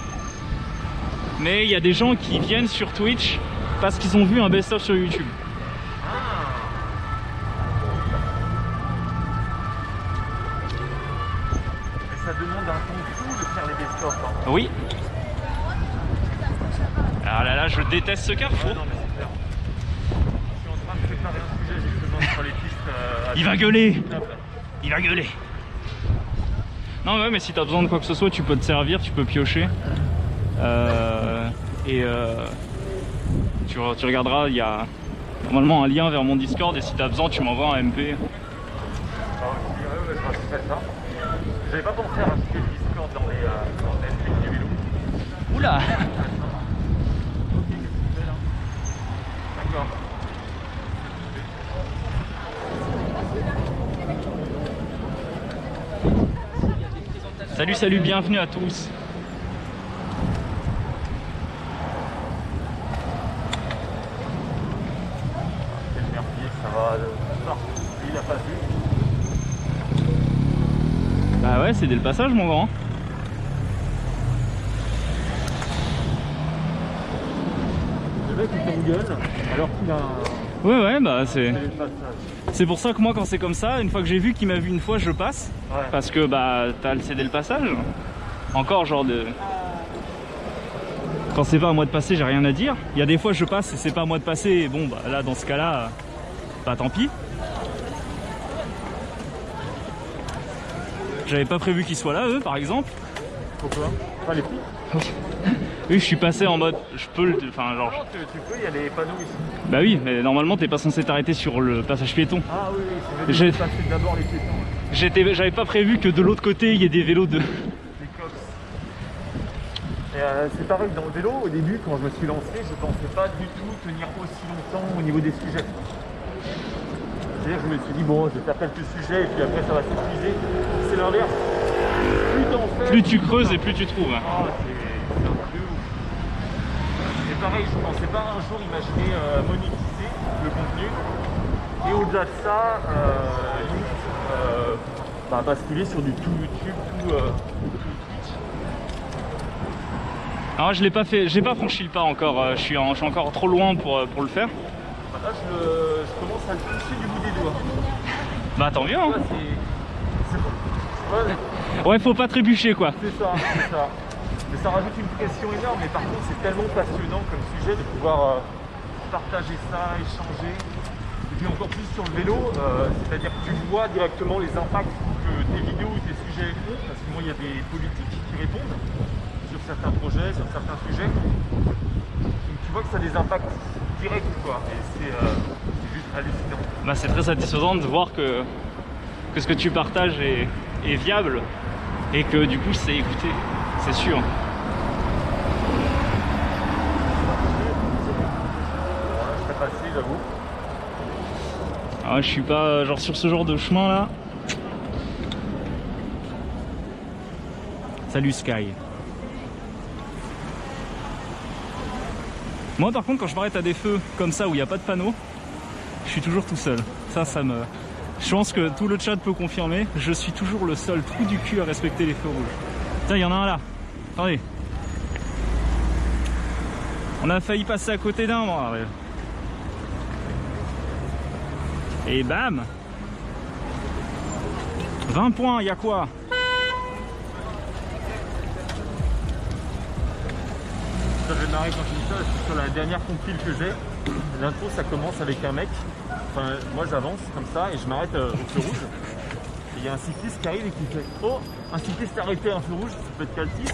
mais il y a des gens qui viennent sur Twitch parce qu'ils ont vu un best-of sur YouTube. Ça demande un temps fou de faire les best-of. Hein. Oui. Alors là, je déteste ce carrefour. Ouais, non, mais c'est clair. Je suis en train de préparer un sujet justement sur les pistes. Il va gueuler. Il va gueuler. Non ouais, mais si t'as besoin de quoi que ce soit, tu peux te servir, tu peux piocher. Tu regarderas, il y a normalement un lien vers mon Discord et si t'as besoin, tu m'envoies un MP. Ah aussi, ouais, je rajouterai ça. J'avais pas pensé à rajouter le Discord dans les MP du vélo. Oula. Ok, qu'est-ce que tu fais là? D'accord. Salut, bienvenue à tous. Quel merdier, ça va partout. Il a pas vu. Bah ouais, c'est dès le passage mon grand. Le mec il t'engueule alors qu'il a un... Ouais, bah c'est le passage. c'est pour ça que moi quand c'est comme ça, une fois que j'ai vu qu'il m'a vu une fois, je passe. Ouais. Parce que bah t'as le cédé le passage. Encore genre de... Quand c'est pas à moi de passer, j'ai rien à dire. Il y a des fois je passe et c'est pas à moi de passer. Et bon bah là dans ce cas-là, bah tant pis. J'avais pas prévu qu'ils soient là eux par exemple. Pourquoi? Pas les prix? Oui, je suis passé en mode je peux le... Enfin genre... Non, tu peux, il y a les panneaux ici. Bah oui, mais normalement t'es pas censé t'arrêter sur le passage piéton. Ah oui, c'est vrai. Passer d'abord les piétons. J'avais pas prévu que de l'autre côté il y ait des vélos de... Les cops. Et c'est pareil dans le vélo, au début quand je me suis lancé, je pensais pas du tout tenir aussi longtemps au niveau des sujets. C'est-à-dire que je me suis dit bon, je vais faire quelques sujets et puis après ça va s'épuiser. C'est l'inverse. Plus t'en fais, Plus tu creuses et plus tu trouves. Ah, c'est un truc de ouf. Et pareil, je pensais pas un jour imaginer monétiser le contenu. Et au-delà de ça, limite, basculer sur du tout YouTube, tout Twitch. Alors je l'ai pas fait, j'ai pas franchi le pas encore, je suis encore trop loin pour le faire. Là, je commence à le toucher du bout des doigts. Bah tant mieux hein. Là, c'est... Ouais, faut pas trébucher quoi. C'est ça, c'est ça. Mais ça rajoute une pression énorme, mais par contre c'est tellement passionnant comme sujet de pouvoir partager ça, échanger. Et puis encore plus sur le vélo, c'est-à-dire que tu vois directement les impacts que tes vidéos ou tes sujets ont, parce que moi il y a des politiques qui répondent sur certains projets, sur certains sujets. Donc tu vois que ça a des impacts directs quoi, et c'est juste hallucinant. Bah c'est très satisfaisant de voir que ce que tu partages est viable et que du coup c'est écouté, c'est sûr. Je serais passé, j'avoue. Ah, je suis pas genre sur ce genre de chemin là. Salut Sky. Moi par contre quand je m'arrête à des feux comme ça où il n'y a pas de panneau, je suis toujours tout seul. Ça me... Je pense que tout le chat peut confirmer, je suis toujours le seul trou du cul à respecter les feux rouges. Tiens, il y en a un là. Attendez. On a failli passer à côté d'un, moi. Et bam! 20 points, il y a quoi? Ça fait marrer quand je dis ça, parce que sur la dernière compile que j'ai, l'intro ça commence avec un mec. Enfin, moi j'avance comme ça et je m'arrête au feu rouge. Et il y a un cycliste qui arrive et qui fait: oh, un cycliste arrêté à un feu rouge, ça peut être Caltis.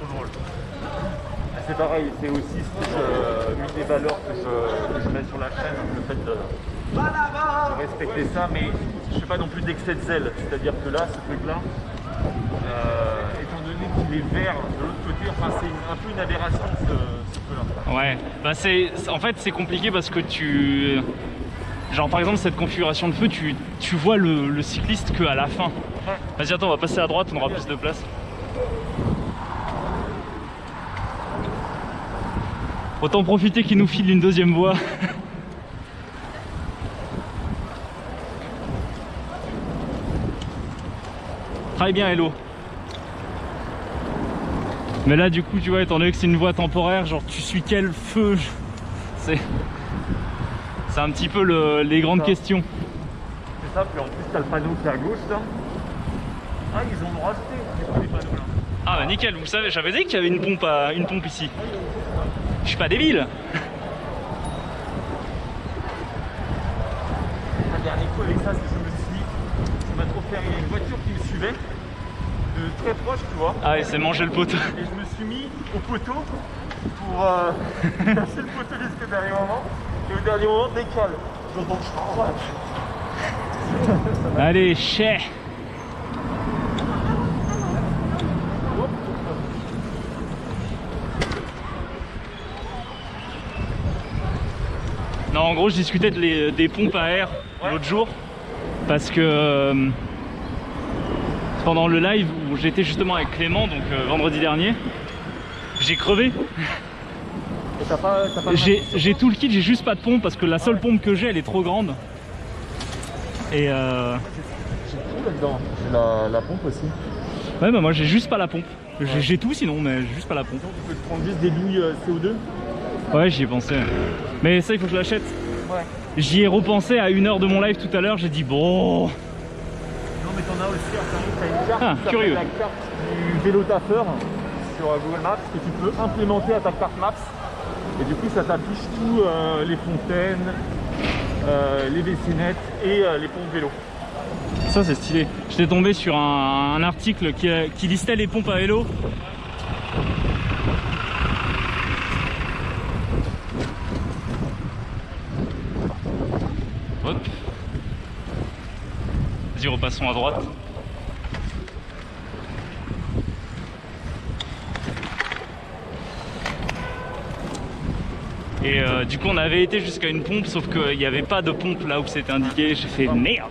Trop drôle. C'est pareil, c'est aussi une des valeurs que je mets sur la chaîne, le fait de respecter ça, mais je ne fais pas non plus d'excès de zèle. C'est-à-dire que là, ce truc-là, étant donné qu'il est vert de l'autre côté, enfin, c'est un peu une aberration ce feu-là. Ouais, bah en fait c'est compliqué parce que tu... Genre par exemple cette configuration de feu, tu vois le cycliste qu'à la fin. Ouais. Vas-y attends, on va passer à droite, on aura plus de place. Autant profiter qu'il nous file une deuxième voie. Très bien Hello. Mais là du coup tu vois, étant donné que c'est une voie temporaire, genre tu suis quel feu? C'est un petit peu les grandes questions. C'est ça, puis en plus t'as le panneau qui est à gauche là. Ah, ils ont rajouté les panneaux là. Ah bah nickel, vous savez, j'avais dit qu'il y avait une pompe ici. Je suis pas débile. Un dernier coup avec ça, c'est que je me suis dit, ça m'a trop fait, il y a une voiture qui me suivait de très proche, tu vois. Ah et c'est manger le poteau. Et je me suis mis au poteau pour lâcher le poteau jusqu'au dernier moment. Et au dernier moment, décale. Donc je crois. Allez, chais. Non, en gros, je discutais des pompes à air l'autre jour parce que pendant le live où j'étais justement avec Clément, donc vendredi dernier, j'ai crevé. Et t'as pas J'ai tout le kit, j'ai juste pas de pompe parce que la seule pompe que j'ai, elle est trop grande. Et j'ai tout là-dedans. J'ai la pompe aussi. ouais, bah moi j'ai juste pas la pompe. J'ai tout sinon, mais j'ai juste pas la pompe. Donc tu peux te prendre juste des douilles CO2. Ouais, j'y ai pensé. Mais ça, il faut que je l'achète. Ouais. J'y ai repensé à 1 heure de mon live tout à l'heure. J'ai dit bon. Non, mais t'en as aussi, t'as une carte qui s'appelle curieux. la carte du vélo taffeur sur Google Maps que tu peux implémenter à ta carte Maps. Et du coup, ça t'affiche tous les fontaines, les WC-net et les pompes vélo. Ça, c'est stylé. J'étais tombé sur un article qui listait les pompes à vélo. Hop. Vas-y, repassons à droite. Et du coup on avait été jusqu'à une pompe, sauf qu'il n'y avait pas de pompe là où c'était indiqué. J'ai fait merde.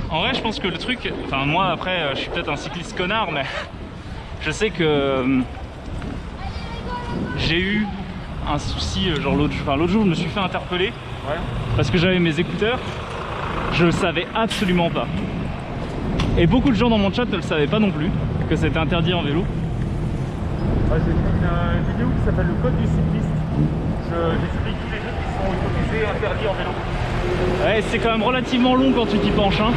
En vrai je pense que le truc, enfin moi après je suis peut-être un cycliste connard, mais je sais que j'ai eu un souci, genre l'autre jour je me suis fait interpeller parce que j'avais mes écouteurs, je le savais absolument pas. Et beaucoup de gens dans mon chat ne le savaient pas non plus, que c'était interdit en vélo. J'ai fait une vidéo qui s'appelle le code du cycliste. J'explique tous les jeux qui sont autorisés, interdits en vélo. Ouais, c'est quand même relativement long quand tu t'y penches, hein.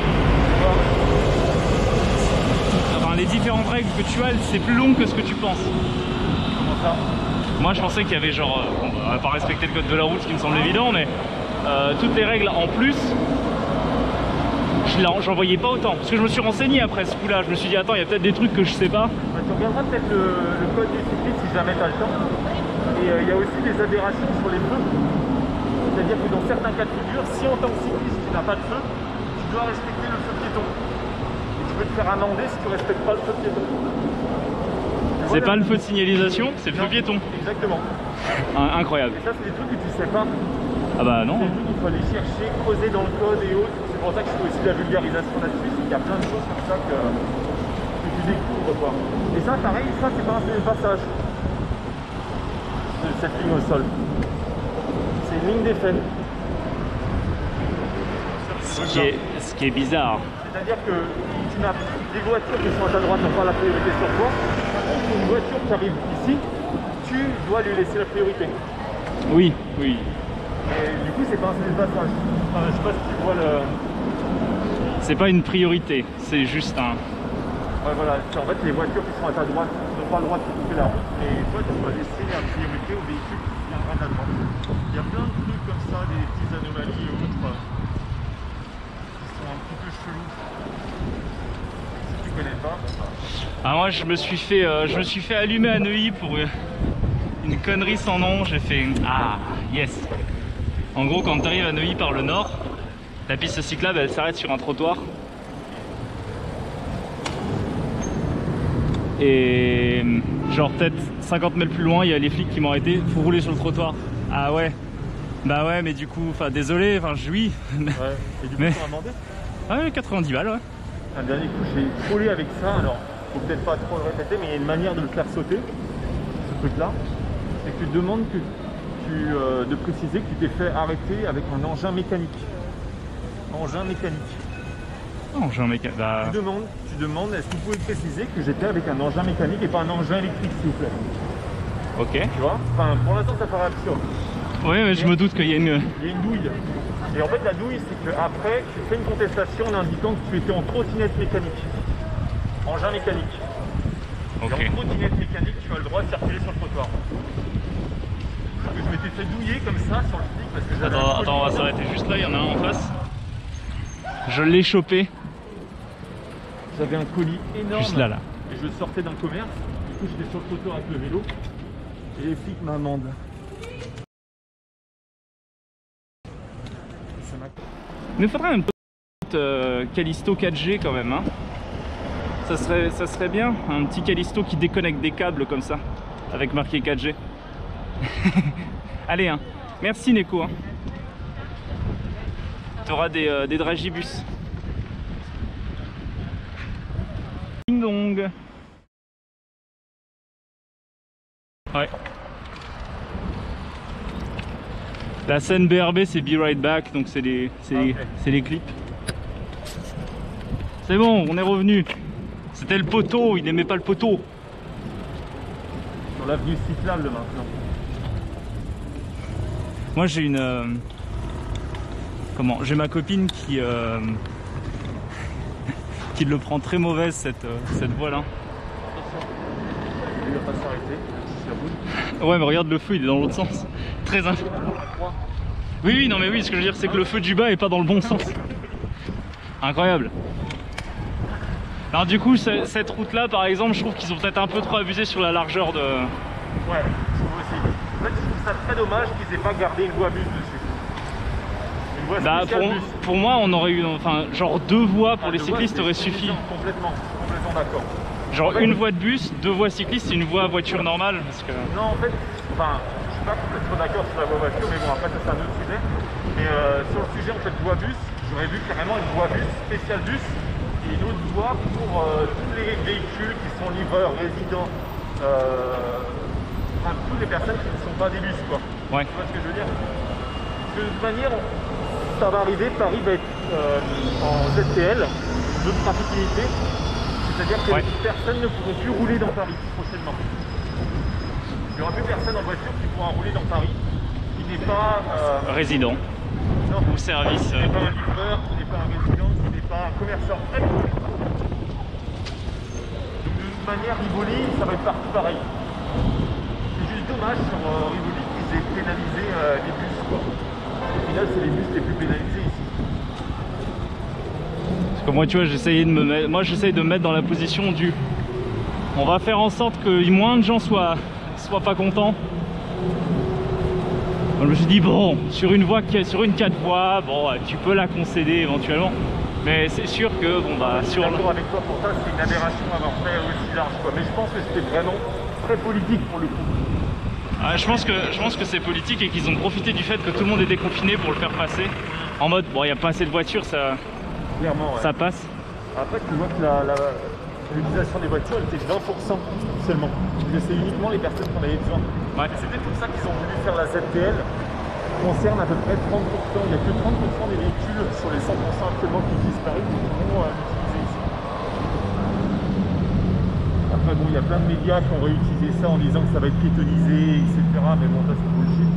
Enfin, les différentes règles que tu as, c'est plus long que ce que tu penses. Comment ça? Moi je pensais qu'il y avait genre, bon, on va pas respecter le code de la route, ce qui me semble évident, mais toutes les règles en plus, j'en voyais pas autant. Parce que je me suis renseigné après ce coup-là, je me suis dit attends, il y a peut-être des trucs que je sais pas. Bah, tu regarderas peut-être le code du cycliste si jamais tu as le temps. Et il y a aussi des aberrations sur les feux. C'est-à-dire que dans certains cas de figure, si en tant que cycliste tu n'as pas de feu, tu dois respecter le feu piéton. Et tu peux te faire amender si tu ne respectes pas le feu piéton. C'est pas le feu de signalisation, c'est le feu piéton. Exactement. Incroyable. Et ça, c'est des trucs que tu sais pas. Ah bah non. C'est des trucs qu'il faut aller chercher, creuser dans le code et autres. C'est pour ça que c'est aussi de la vulgarisation là-dessus. Il y a plein de choses comme ça que tu découvres, quoi. Et ça, pareil, ça, c'est pas un fait de passage. Cette ligne au sol. C'est une ligne d'effet. Ce qui est bizarre. C'est-à-dire que tu n'as des voitures qui sont à ta droite n'ont pas la priorité sur toi. Une voiture qui arrive ici, tu dois lui laisser la priorité. Oui, oui. Et du coup, c'est pas un fait de passage. Enfin, je sais pas si tu vois le... C'est pas une priorité, c'est juste un... Ouais, voilà. En fait, les voitures qui sont à ta droite n'ont pas le droit de couper la route, mais toi, tu dois laisser la priorité aux véhicules qui viendront à ta droite. Il y a plein de trucs comme ça, des petites anomalies et autres, qui sont un petit peu chelous. Si tu connais pas, Ah, moi, je me suis fait allumer à Neuilly pour une connerie sans nom. J'ai fait... Ah, yes. En gros, quand tu arrives à Neuilly par le nord, la piste cyclable, elle s'arrête sur un trottoir. Et genre peut-être 50 mètres plus loin, il y a les flics qui m'ont arrêté. Faut rouler sur le trottoir. Ah ouais. Bah ouais, mais du coup, enfin désolé, enfin oui. ouais. Et du coup, mais... tu m'as demandé. Ah ouais, 90 balles, ouais. Un dernier coup, j'ai frôlé avec ça. Alors, faut peut-être pas trop le répéter, mais il y a une manière de le faire sauter, ce truc-là. C'est que tu demandes de préciser que tu t'es fait arrêter avec un engin mécanique. Engin mécanique. Engin mécanique. Bah... Tu demandes, est-ce que vous pouvez préciser que j'étais avec un engin mécanique et pas un engin électrique, s'il vous plaît. Ok. Tu vois? Enfin, pour l'instant, ça paraît absurde. Oui, mais je me doute qu'il y a une... Il y a une douille. Et en fait, la douille, c'est qu'après, tu fais une contestation en indiquant que tu étais en trottinette mécanique. Engin mécanique. Ok. Et en trottinette mécanique, tu as le droit de circuler sur le trottoir. Parce que je m'étais fait douiller comme ça sur le flic parce que j'avais... Attends, on va s'arrêter juste là, il y en a un en face. Je l'ai chopé. J'avais un colis énorme. Juste là. Et je sortais d'un commerce. Du coup, j'étais sur le trottoir avec le vélo. Et les flics m'amendent. Il nous faudrait un petit Callisto 4G quand même, hein. Ça serait bien, un petit Callisto qui déconnecte des câbles comme ça, avec marqué 4G. Allez, hein. Merci Neko. Hein. Tu auras des dragibus. Ding dong. Ouais. La scène BRB c'est Be Right Back, donc c'est les clips. C'est bon, on est revenu. C'était le poteau, il n'aimait pas le poteau. Sur l'avenue cyclable maintenant. Moi j'ai une... J'ai ma copine qui qui le prend très mauvaise cette voie là. Il va pas s'arrêter, c'est rouge. Ouais mais regarde le feu, il est dans l'autre sens. Très oui, non mais oui, ce que je veux dire c'est que le feu du bas est pas dans le bon sens. Incroyable. Alors du coup cette route là par exemple, je trouve qu'ils ont peut-être un peu trop abusé sur la largeur de... Ouais, je trouve aussi. En fait je trouve ça très dommage qu'ils aient pas gardé une voie bus dessus. Une voie spéciale bus. Pour moi on aurait eu, enfin genre 2 voies pour les cyclistes aurait suffi. Complètement d'accord. Genre en fait, une voie de bus, 2 voies cyclistes et une voie voiture normale parce que... Non en fait, enfin, je suis pas complètement d'accord sur la voie voiture, mais bon après ça c'est un autre sujet. Mais sur le sujet en fait voie bus, j'aurais vu carrément une voie bus, spéciale bus, et une autre voie pour tous les véhicules qui sont livreurs, résidents, enfin toutes les personnes qui ne sont pas des bus quoi. Ouais. Tu vois ce que je veux dire? Parce que de toute manière, ça va arriver, Paris va être en ZTL, zone de trafic limité. C'est-à-dire que personne ne pourra plus rouler dans Paris prochainement. Il n'y aura plus personne en voiture qui pourra rouler dans Paris, qui n'est pas... résident. Non, ou service. Qui n'est pas un livreur, qui n'est pas un résident, qui n'est pas un commerçant. Donc de toute manière, Rivoli, ça va être partout pareil. C'est juste dommage sur Rivoli qu'ils aient pénalisé les bus. Quoi. Au final, c'est les bus les plus pénalisés ici. Moi tu vois j'essaye de me mettre dans la position du on va faire en sorte que moins de gens soient pas contents. Donc, je me suis dit bon sur une 4 voies bon tu peux la concéder éventuellement Mais c'est sûr que, bon bah, Je suis sur le... d'accord avec toi, pour ça c'est une aberration d'avoir fait aussi large, quoi. Mais je pense que c'était vraiment très politique pour le coup. Ah, je pense que c'est politique et qu'ils ont profité du fait que tout le monde était confiné pour le faire passer. En mode, bon, il n'y a pas assez de voitures, ça, Clairement, ouais. ça passe. Après, tu vois que l'utilisation des voitures elle était 20% seulement. C'est uniquement les personnes qu'on avait besoin. Ouais. Et c'est peut-être pour ça qu'ils ont voulu faire la ZTL. Concerne à peu près 30%. Il n'y a que 30% des véhicules sur les 100% actuellement qui disparaissent qui pourront l'utiliser ici. Après, bon, il y a plein de médias qui ont réutilisé ça en disant que ça va être piétonnisé, etc. Mais bon, ça c'est bullshit.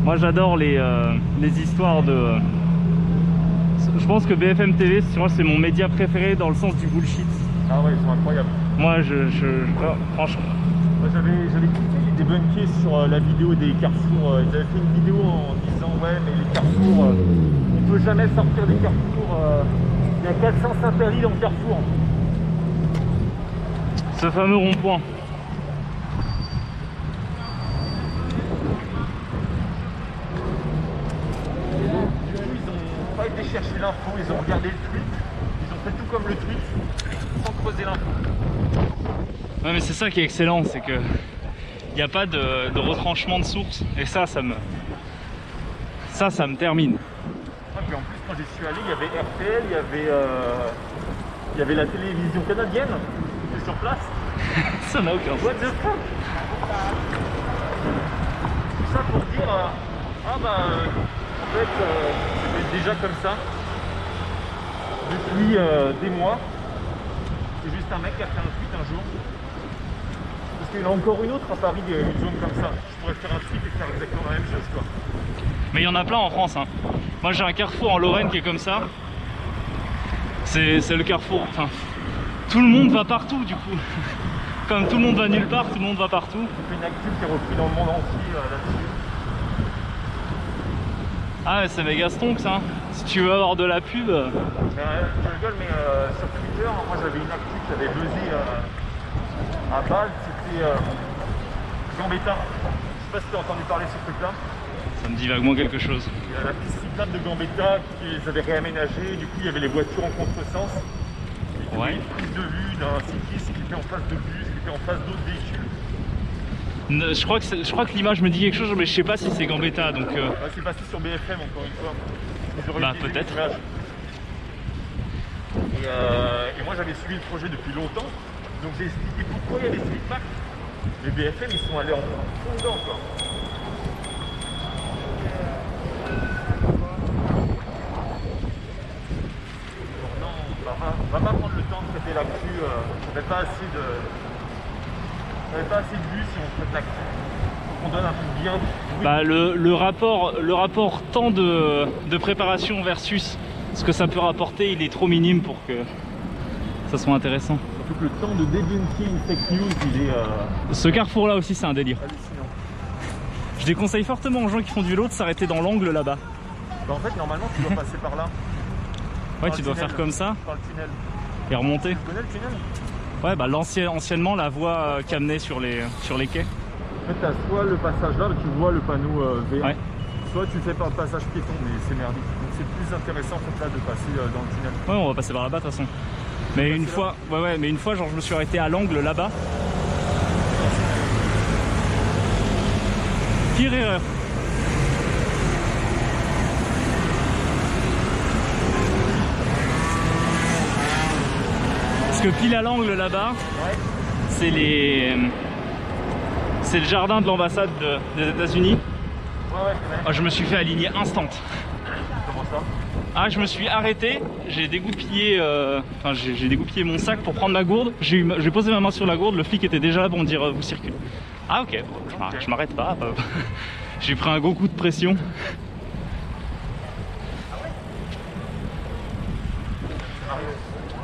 Moi j'adore les histoires de... Je pense que BFM TV, c'est mon média préféré dans le sens du bullshit. Ah ouais, ils sont incroyables. Moi franchement... Moi, j'avais kiffé les débunker sur la vidéo des carrefours. Ils avaient fait une vidéo en disant ouais mais les carrefours, on peut jamais sortir des carrefours. Il y a 400 interdits dans le carrefour. Ce fameux rond-point. Ils n'ont pas été chercher l'info, ils ont regardé le tweet, ils ont fait tout comme le tweet, sans creuser l'info. Ouais mais c'est ça qui est excellent, c'est que il n'y a pas de retranchement de source et ça me termine. Ouais, puis en plus quand j'y suis allé, il y avait RTL, il y avait la télévision canadienne qui était sur place. Ça n'a aucun What sens. the fuck? Tout ça pour dire en fait c'était déjà comme ça depuis des mois. C'est juste un mec qui a fait un tweet un jour. Parce qu'il y en a encore une autre à Paris, une zone comme ça. Je pourrais faire un tweet et faire exactement la même chose quoi. Mais il y en a plein en France, hein. Moi j'ai un carrefour en Lorraine qui est comme ça. C'est le carrefour, enfin, tout le monde va partout du coup. Comme tout le monde va nulle part, tout le monde va partout. C'est une actu qui est reprise dans le monde entier là-dessus. Ah ouais, c'est méga stonk ça. Si tu veux avoir de la pub... Je rigole, mais sur Twitter, moi j'avais une actu qui avait buzzé à Bâle, c'était Gambetta. Je sais pas si tu as entendu parler de ce truc-là. Ça me dit vaguement quelque chose. Il y a la piste cyclable de Gambetta qu'ils avaient réaménagée, du coup il y avait les voitures en contresens. Et tu Ouais. avais une prise de vue d'un cycliste qui était en face de bus, qui était en face d'autres véhicules. Je crois que l'image me dit quelque chose, mais je sais pas si c'est Gambetta, donc... C'est passé sur BFM encore une fois. Ils auraient Bah, utilisé peut-être. l'image. Et moi j'avais suivi le projet depuis longtemps, donc j'ai expliqué pourquoi il y avait ce feedback. Les BFM ils sont allés en fond dedans quoi. Non, on va pas prendre le temps de traiter l'actu, ça fait pas assez de. Ça fait pas assez de vues si on traite l'actu. Faut qu'on donne un truc bien. Oui. Bah, le rapport temps de préparation versus ce que ça peut rapporter, il est trop minime pour que ça soit intéressant. Surtout que le temps de débunker une fake news il est Ce carrefour là aussi c'est un délire. hallucinant. Je déconseille fortement aux gens qui font du vélo de s'arrêter dans l'angle là-bas. Bah, en fait normalement tu dois passer par là. Ouais, Par tu le dois tunnel. faire comme ça Par le tunnel. et remonter. Tu connais le tunnel? Ouais, bah anciennement la voie qui amenait sur les quais. En fait, t'as soit le passage là, tu vois le panneau V1, Ouais. soit tu fais par le passage piéton, mais c'est merdique. Donc c'est plus intéressant en fait, là de passer dans le tunnel. Ouais, on va passer par là-bas de toute façon. Mais une fois, mais une fois, genre je me suis arrêté à l'angle là-bas. Pire erreur. Parce que pile à l'angle là-bas, Ouais. c'est le jardin de l'ambassade des États-Unis. Ouais, je connais. Ah, je me suis fait aligner instant. Comment ça? Ah, je me suis arrêté, j'ai dégoupillé, j'ai dégoupillé mon sac pour prendre ma gourde. J'ai posé ma main sur la gourde, le flic était déjà là pour me dire vous circulez. Ah ok, je m'arrête pas. J'ai pris un gros coup de pression. Ça m'arrive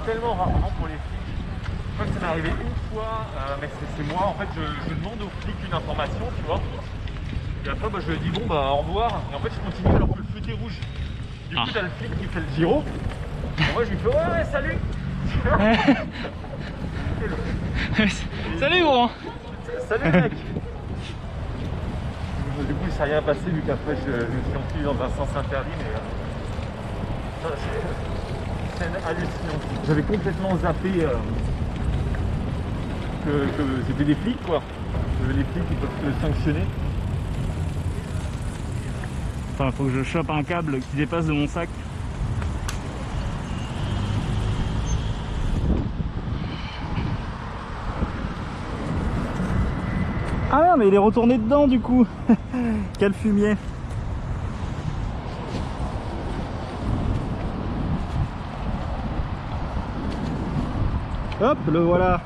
tellement rarement pour les flics. Je crois que ça m'est arrivé une fois, mais c'est moi, en fait, je demande aux flics une information, tu vois. Et après, bah, je lui dis bon, bah au revoir. Et en fait, je continue alors que le feu était rouge. Du coup, t'as le flic qui fait le gyro. Et moi, je lui fais ouais, salut. Salut gros. Salut mec. du coup, il s'est rien passé vu qu'après je me suis enfui dans un sens interdit. Mais c'est hallucinant. J'avais complètement zappé que c'était des flics, quoi. Que les flics ils peuvent te sanctionner. Enfin, faut que je chope un câble qui dépasse de mon sac. Ah merde, mais il est retourné dedans du coup. Quel fumier. Hop, le voilà.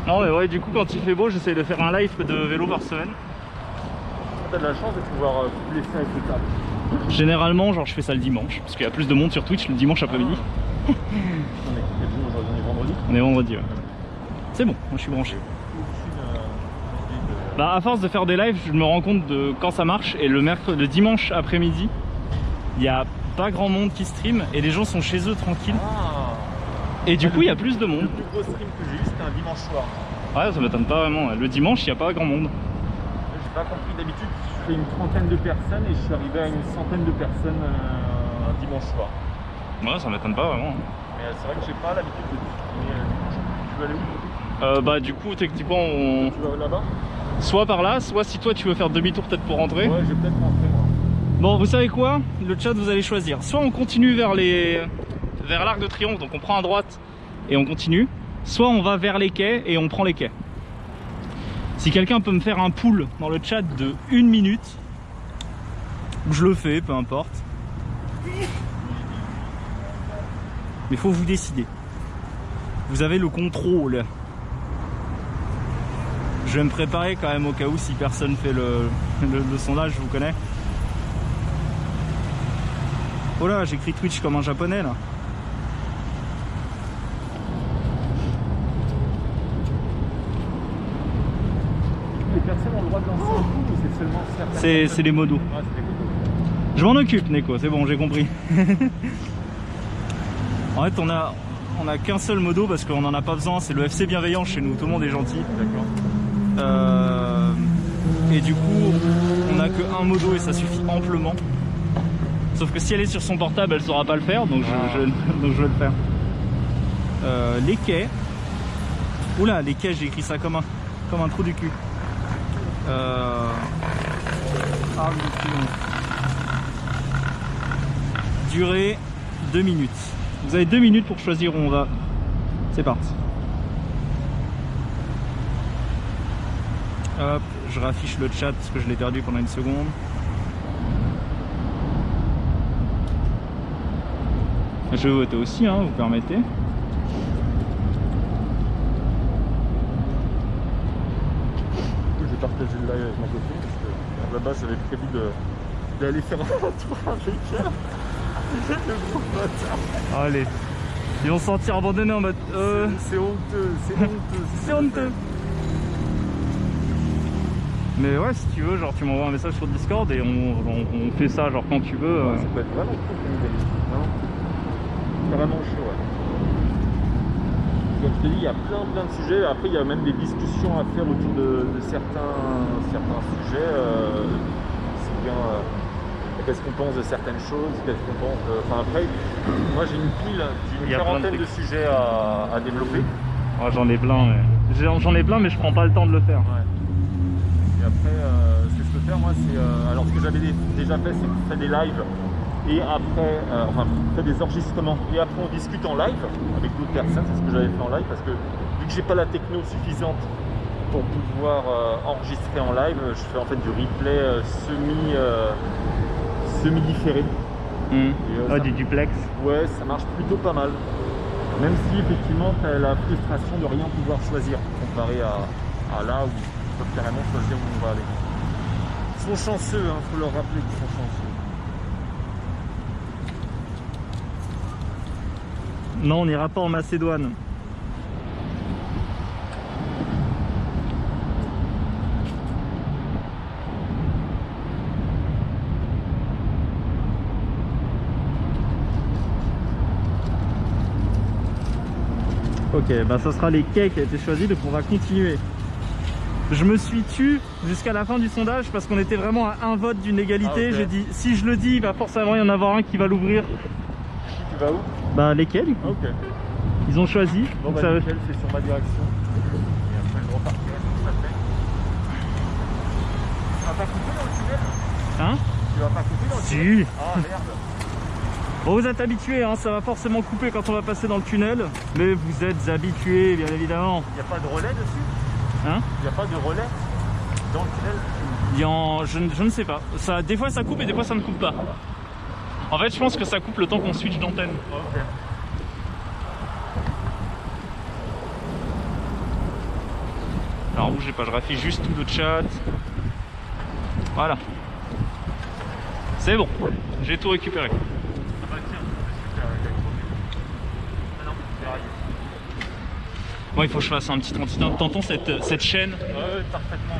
Non mais ouais, du coup quand il fait beau, j'essaie de faire un live de vélo par semaine. T'as de la chance de pouvoir vous laisser avec le table. Généralement, genre je fais ça le dimanche, parce qu'il y a plus de monde sur Twitch le dimanche après-midi. On est quel jour aujourd'hui? On est vendredi. On est vendredi, ouais. C'est bon, moi je suis branché. Bah à force de faire des lives, je me rends compte de quand ça marche, et le dimanche après-midi, il n'y a pas grand monde qui stream, et les gens sont chez eux tranquilles. Et du coup il y a plus de monde. Le plus gros stream que j'ai eu c'était un dimanche soir. Ouais, ça m'étonne pas vraiment. Le dimanche, il n'y a pas grand monde. J'ai pas compris, d'habitude je fais une trentaine de personnes et je suis arrivé à une centaine de personnes un dimanche soir. Ouais, ça m'étonne pas vraiment. Mais c'est vrai que j'ai pas l'habitude de streamer dimanche. Tu veux aller où? Bah du coup techniquement on... Tu vas là-bas? Soit par là, soit si toi tu veux faire demi-tour peut-être pour rentrer. Ouais, je vais peut-être rentrer moi. Bon, vous savez quoi? Le chat, vous allez choisir. Soit on continue vers l'Arc de Triomphe, donc on prend à droite et on continue. Soit on va vers les quais et on prend les quais. Si quelqu'un peut me faire un pool dans le chat de 1 minute, je le fais, peu importe. Mais faut vous décider. Vous avez le contrôle. Je vais me préparer quand même au cas où si personne fait le sondage, je vous connais. Oh là, j'écris Twitch comme un japonais là. Les personnes ont le droit de lancer un coup ou c'est seulement certaines? C'est les modos. Ouais, c'est les modos. Je m'en occupe Neko, c'est bon, j'ai compris. En fait on a qu'un seul modo parce qu'on en a pas besoin, c'est le FC bienveillant chez nous, tout le monde est gentil. D'accord. Et du coup on a que un modo et ça suffit amplement. Sauf que si elle est sur son portable elle saura pas le faire, donc donc je vais le faire. Les quais. Oula, les quais, j'ai écrit ça comme un trou du cul. Durée 2 minutes. Vous avez 2 minutes pour choisir où on va. C'est parti. Hop, je raffiche le chat parce que je l'ai perdu pendant une seconde. Je vais voter aussi, hein, vous permettez. Je vais partager le live avec ma copine parce que à la base j'avais prévu d'aller faire un tour avec elle. Le gros bâtard. Allez, ils vont se sentir abandonnés en mode C'est honteux, c'est honteux. c'est honteux. Mais ouais, si tu veux, genre tu m'envoies un message sur Discord et on fait ça genre quand tu veux. Ça peut être vraiment cool comme idée. Carrément chaud, ouais. Comme je te dis, il y a plein de sujets. Après, il y a même des discussions à faire autour de certains sujets. C'est bien. Qu'est-ce qu'on pense de certaines choses, qu'est-ce qu'on pense de... Enfin après, moi j'ai une pile, j'ai une quarantaine de sujets à développer. Ouais, j'en ai plein, mais je prends pas le temps de le faire. Ouais. Et après, ce que je peux faire moi, c'est... alors ce que j'avais déjà fait, c'est faire des lives et après, enfin, faire des enregistrements et après on discute en live avec d'autres personnes, c'est ce que j'avais fait en live parce que vu que j'ai pas la techno suffisante pour pouvoir enregistrer en live, je fais en fait du replay semi-différé. Du duplex. Ouais, ça marche plutôt pas mal. Même si effectivement tu as la frustration de rien pouvoir choisir comparé à là où ils peuvent carrément choisir où on va aller. Ils sont chanceux, hein, faut leur rappeler qu'ils sont chanceux. Non, on n'ira pas en Macédoine. Ok, bah ça sera les quais qui a été choisi, donc on va continuer. Je me suis tu jusqu'à la fin du sondage parce qu'on était vraiment à un vote d'une égalité. Ah, okay. J'ai dit, si je le dis, il va forcément y en avoir un qui va l'ouvrir. Tu vas où? Bah les quais du coup. Ok. Ils ont choisi. Bon donc bah ça... nickel, c'est sur ma direction. Et après je repartirai sur ça fait. Tu vas pas couper dans le tunnel? Hein? Tu vas pas couper dans le tunnel? Si. Ah merde. Bon, vous êtes habitués, hein, ça va forcément couper quand on va passer dans le tunnel. Mais vous êtes habitués, bien évidemment. Il n'y a pas de relais dessus? Hein? Il n'y a pas de relais dans le tunnel? Je ne sais pas. Ça, des fois ça coupe et des fois ça ne coupe pas. En fait, je pense que ça coupe le temps qu'on switch d'antenne. Ok. Alors bougez pas, je raffiche juste tout le chat. Voilà. C'est bon, j'ai tout récupéré. Ah bah tiens, super, il a crevé. Ah non, c'est arrivé. Bon, il faut que je fasse un petit entretien. T'entends cette chaîne? Ouais, parfaitement.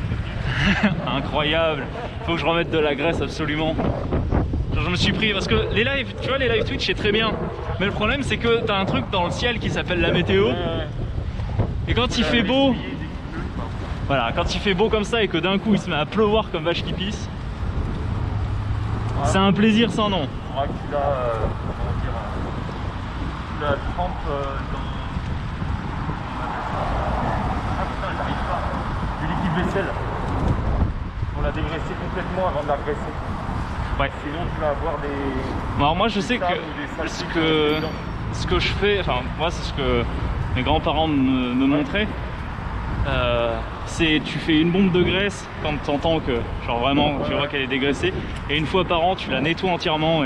Incroyable. Il faut que je remette de la graisse absolument. Genre, je me suis pris parce que les lives, tu vois, les lives Twitch c'est très bien. Mais le problème c'est que t'as un truc dans le ciel qui s'appelle la météo. Et quand il fait beau, voilà, quand il fait beau comme ça et que d'un coup il se met à pleuvoir comme vache qui pisse, c'est un plaisir sans nom. Il faudra que tu la trempes dans... Ah putain, j'arrive pas. Du liquide vaisselle. On l'a dégraissé complètement avant de la regresser. Ouais. Sinon tu vas avoir des... Bon, alors moi je sais que saletés ce que je fais, enfin moi c'est ce que mes grands-parents me montraient. C'est tu fais une bombe de graisse quand tu entends que genre vraiment tu vois qu'elle est dégraissée et une fois par an tu la nettoies entièrement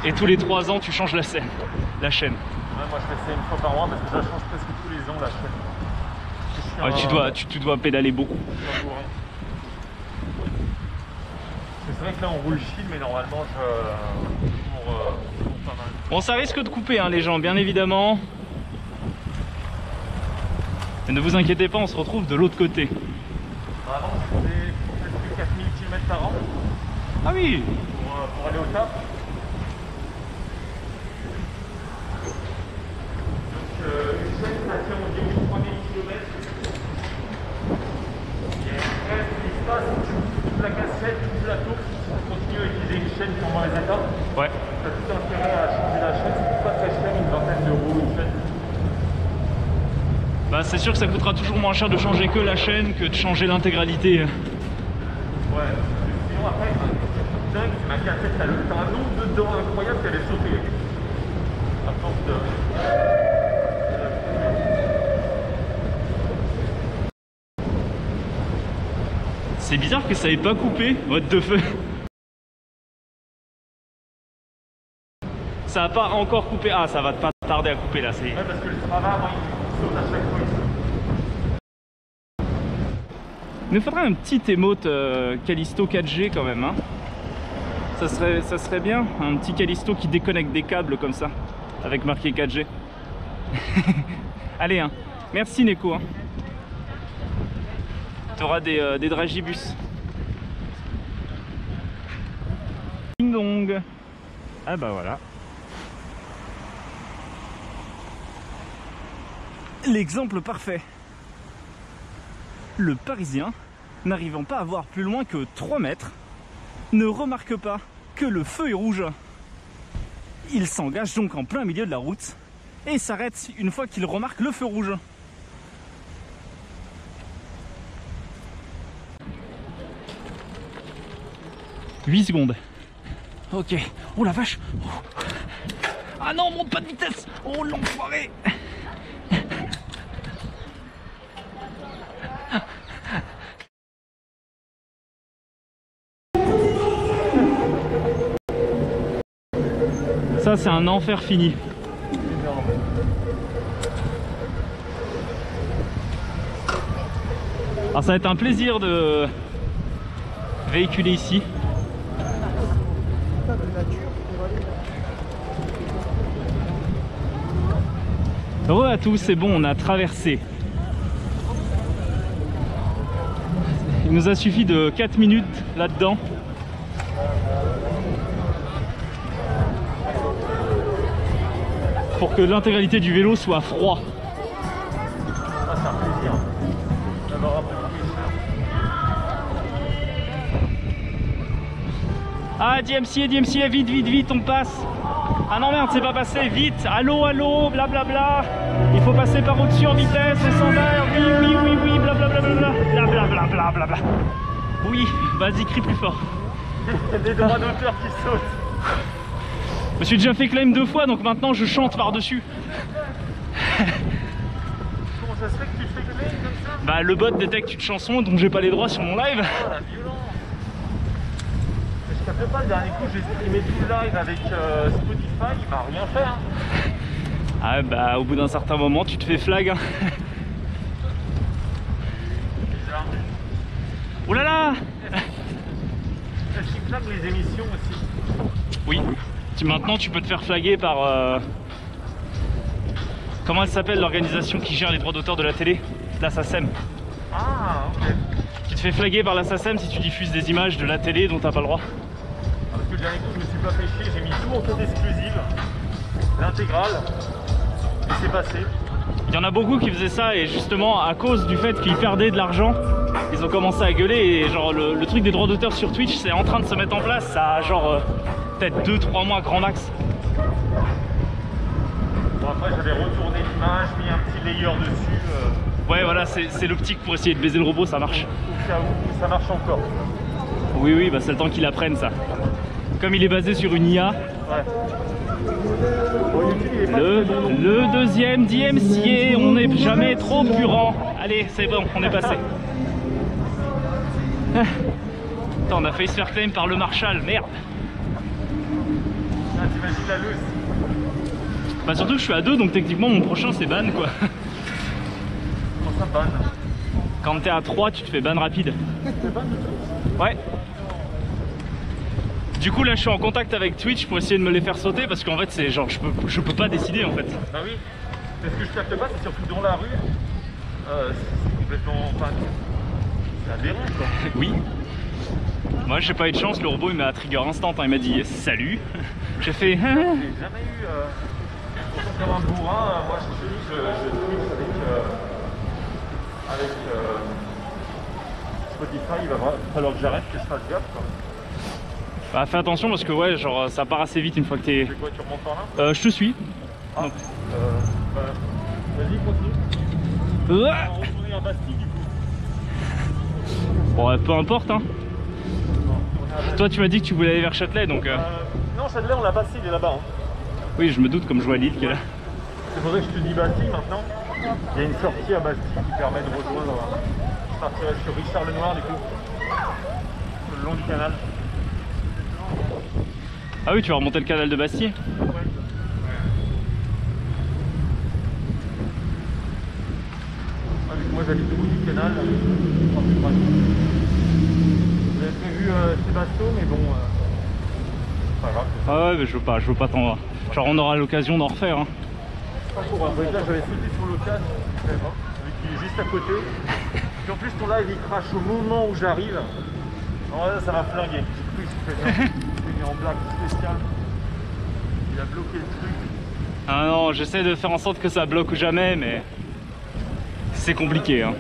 et tous les 3 ans tu changes la chaîne. Ouais, moi je fais ça une fois par mois parce que je la change presque tous les ans la chaîne. Ouais, tu dois pédaler beaucoup. C'est vrai que là on roule chill mais normalement je cours pas mal. Bon, ça risque de couper hein, les gens, bien évidemment. Et ne vous inquiétez pas, on se retrouve de l'autre côté. Avant c'était peut-être plus 4000 km par an. Ah oui. Pour aller au taf. Donc une chaîne ça tient environ 3000 km. Et après ce qui se passe, c'est que tu coupes la cassette, tu coupes la tour, tu continues à utiliser une chaîne pour les étapes. Ouais. Tu as tout intérêt à changer la chaîne, c'est pas très cher, une vingtaine d'euros une chaîne. Bah c'est sûr que ça coûtera toujours moins cher de changer que la chaîne que de changer l'intégralité. Ouais, sinon après, c'est dingue, ma cassette, t'as un nombre de dents incroyable qu'elle est sautée. À force de... C'est bizarre que ça ait pas coupé, what the fuck. Ça a pas encore coupé. Ah, ça va pas tarder à couper là. Ouais, parce que le travail, il saute à chaque fois. Il nous faudrait un petit émote Callisto 4G quand même. Hein. Ça serait bien, un petit Callisto qui déconnecte des câbles comme ça, avec marqué 4G. Allez, hein. Merci Neko. Hein. Tu auras des dragibus. Ding dong. Ah bah voilà. L'exemple parfait. Le Parisien, n'arrivant pas à voir plus loin que 3 mètres, ne remarque pas que le feu est rouge. Il s'engage donc en plein milieu de la route et s'arrête une fois qu'il remarque le feu rouge. « 8 secondes. Ok. Oh la vache. Ah non, monte pas de vitesse. Oh l'enfoiré. Ça c'est un enfer fini. Alors ça va être un plaisir de véhiculer ici. Heureux à tous, c'est bon, on a traversé. Il nous a suffi de 4 minutes là-dedans. pour que l'intégralité du vélo soit froid. Ah, c'est un plaisir d'avoir un peu de fraîcheur. Ah, DMCA, vite, vite, vite, on passe. Ah non merde, c'est pas passé, vite, allô, allô, blablabla. Il faut passer par au-dessus en vitesse, au 100 mètres, oui, oui, oui, oui, blablabla, blablabla, blablabla. Oui, vas-y, crie plus fort. Il y a des droits d'auteur qui sautent. Je me suis déjà fait claim 2 fois, donc maintenant je chante par-dessus. Comment ça se fait que tu te fais claim comme ça? Bah le bot détecte une chanson dont j'ai pas les droits sur mon live. Oh la violence. Mais je capte pas, le dernier coup j'ai streamé tout le live avec Spotify, il m'a rien fait hein. Ah bah au bout d'un certain moment tu te fais flag hein. Bizarre. Oh là là. Est-ce qu'il flague les émissions aussi? Oui, maintenant tu peux te faire flaguer par... Comment elle s'appelle l'organisation qui gère les droits d'auteur de la télé? La SACEM. Ah ok. Tu te fais flaguer par la SACEM si tu diffuses des images de la télé dont t'as pas le droit. Parce que le dernier coup je me suis pas fait chier, j'ai mis tout en code exclusive, l'intégrale, et c'est passé. Il y en a beaucoup qui faisaient ça et justement à cause du fait qu'ils perdaient de l'argent, ils ont commencé à gueuler et genre le truc des droits d'auteur sur Twitch c'est en train de se mettre en place, ça a genre peut-être 2-3 mois grand max. Bon après j'avais retourné l'image, mis un petit layer dessus. Ouais voilà, c'est l'optique pour essayer de baiser le robot, ça marche. Au cas où ça marche encore. Oui oui, bah c'est le temps qu'il apprenne ça. Comme il est basé sur une IA, Ouais. Bon, YouTube, il est pas le deuxième DMCA, on n'est jamais trop purant. Allez, c'est bon, on est passé. Attends, on a failli se faire claim par le Marshall, merde. Ah, t'imagines la loose. Bah surtout que je suis à 2, donc techniquement mon prochain c'est ban quoi. Comment ça banne? Quand t'es à 3, tu te fais ban rapide. C'est ban du tout? Ouais. Du coup là je suis en contact avec Twitch pour essayer de me les faire sauter parce qu'en fait c'est genre je peux pas décider en fait. Bah oui. Mais ce que je capte pas, c'est surtout dans la rue. C'est complètement. Enfin, c'est aberrant quoi. Oui. Moi j'ai pas eu de chance, le robot il m'a trigger instant, hein. Il m'a dit salut. J'ai fait. J'ai jamais eu. Comme un bourrin, moi je Twitch avec Spotify, il va falloir que j'arrête, que je fasse gaffe quoi. Bah fais attention parce que ouais genre ça part assez vite une fois que t'es... C'est quoi, tu remontes par là? Je te suis. Ah, Donc. bah, vas-y continue. On va retourner à Bastille du coup. Bon peu importe hein. Toi tu m'as dit que tu voulais aller vers Châtelet donc... Non, Châtelet on l'a passé, il est là-bas. Hein. Oui je me doute comme je vois Lille qui est là. C'est pour ça que je te dis Bastille maintenant. Il y a une sortie à Bastille qui permet de rejoindre. Je partirai sur Richard Lenoir du coup. Sur le long du canal. Ah oui tu vas remonter le canal de Bastille. Ouais. Moi j'habite au bout du canal. J'avais prévu Sébastien mais bon. Pas grave. Ah ouais mais je veux pas t'en... Genre on aura l'occasion d'en refaire hein. Pas pour un là j'avais sauté sur l'occasion, vu qu'il est juste à côté. Puis en plus ton live il crache au moment où j'arrive. Non là ça m'a flingué. J'ai cru qu'il fait il est en blague spéciale. Il a bloqué le truc. Ah non j'essaie de faire en sorte que ça bloque ou jamais mais... C'est compliqué hein.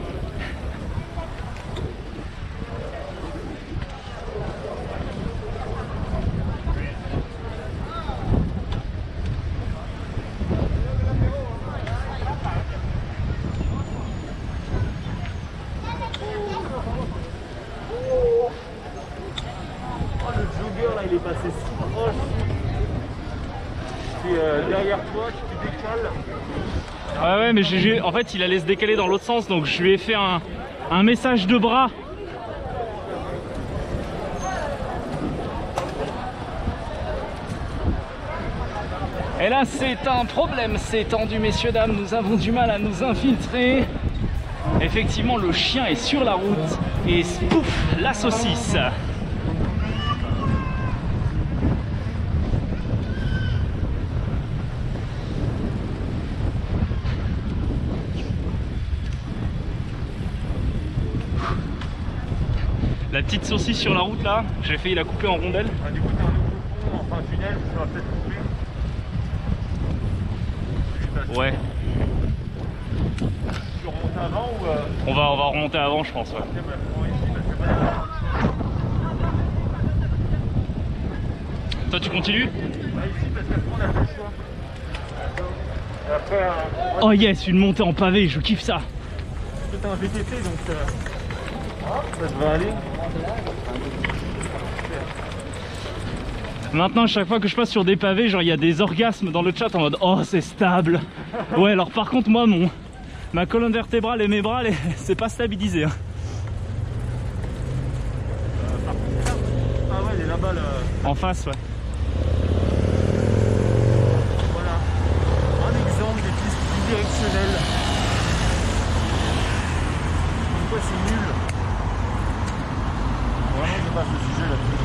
Il est passé si proche. Tu es derrière toi, tu te décales. Ouais mais en fait il allait se décaler dans l'autre sens donc je lui ai fait un message de bras. Et là c'est un problème, c'est tendu messieurs dames, nous avons du mal à nous infiltrer. Effectivement le chien est sur la route et pouf la saucisse. La petite saucisse sur la route là, j'ai failli la couper en rondelles. Ah, du coup t'as un nouveau pont, enfin un tunnel, ça va peut-être couper. Ouais. Tu remontes avant ou On va remonter avant, je pense. Ouais. Ok, bah, prends ici, parce que moi, Toi, tu continues? bah, ici, parce qu'après, on a fait le choix. Et après, Oh yes, une montée en pavé, je kiffe ça. c'est un VTT, donc ça devrait aller. Maintenant, chaque fois que je passe sur des pavés, genre il y a des orgasmes dans le chat en mode oh c'est stable. Ouais, alors par contre moi ma colonne vertébrale et mes bras, c'est pas stabilisé. Hein. Ah ouais, elle est là-bas là. En face, ouais. Voilà. Un exemple des pistes bidirectionnelles. Comme quoi c'est nul. Vraiment je passe le sujet là-dessus.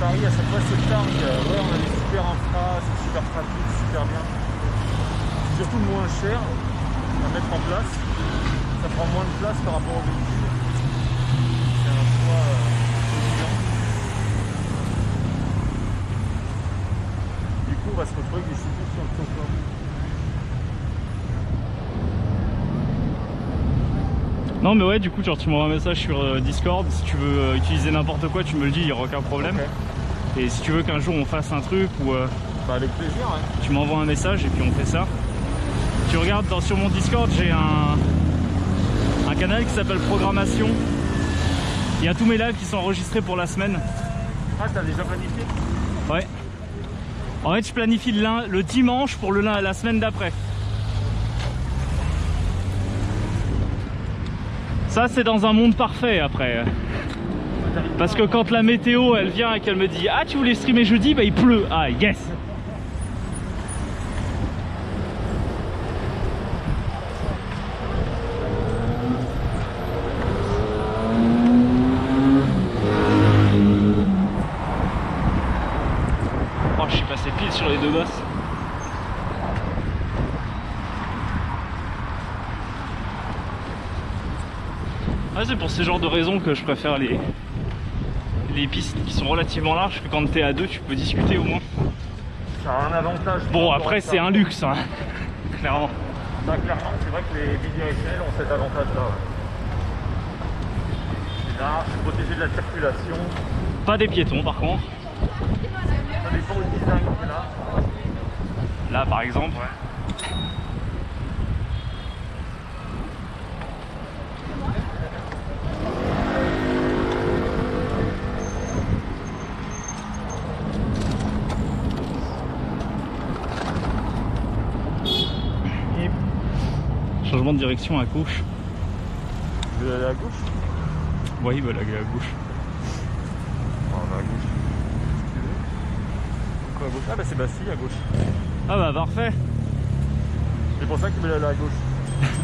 Paris à chaque fois c'est targue, ouais on a des super infra, c'est super pratique, super bien. C'est surtout moins cher à mettre en place, ça prend moins de place par rapport au véhicule. C'est un choix évident. Du coup on va se retrouver avec des cyclistes sur le trottoir. Non mais ouais, du coup genre tu m'envoies un message sur Discord, si tu veux utiliser n'importe quoi tu me le dis, il n'y aura aucun problème. Okay. Et si tu veux qu'un jour on fasse un truc ou bah avec plaisir, hein. Tu m'envoies un message et puis on fait ça. Tu regardes sur mon Discord, j'ai un canal qui s'appelle Programmation. Il y a tous mes lives qui sont enregistrés pour la semaine. Ah t'as déjà planifié? Ouais. En fait je planifie le dimanche pour la semaine d'après. Ça c'est dans un monde parfait après. Parce que quand la météo elle vient et qu'elle me dit ah tu voulais streamer jeudi, bah il pleut. Ah yes. Oh je suis passé pile sur les deux bosses. Ah, c'est pour ces genres de raisons que je préfère les pistes qui sont relativement larges, que quand t'es à deux tu peux discuter au moins. Ça a un avantage. Bon après c'est un luxe hein. Clairement. Bah clairement c'est vrai que les bidirectionnels ont cet avantage là. C'est large, c'est protégé de la circulation. Pas des piétons par contre. Ça dépend du design qu'il y a. Là par exemple. Ouais. Changement de direction à gauche. Tu veux aller à gauche? Oui, il veut aller à gauche. On va à gauche. Si tu veux. Quoi à gauche? Ah bah c'est Bastille à gauche. Ah bah parfait. C'est pour ça qu'ils veulent aller à gauche.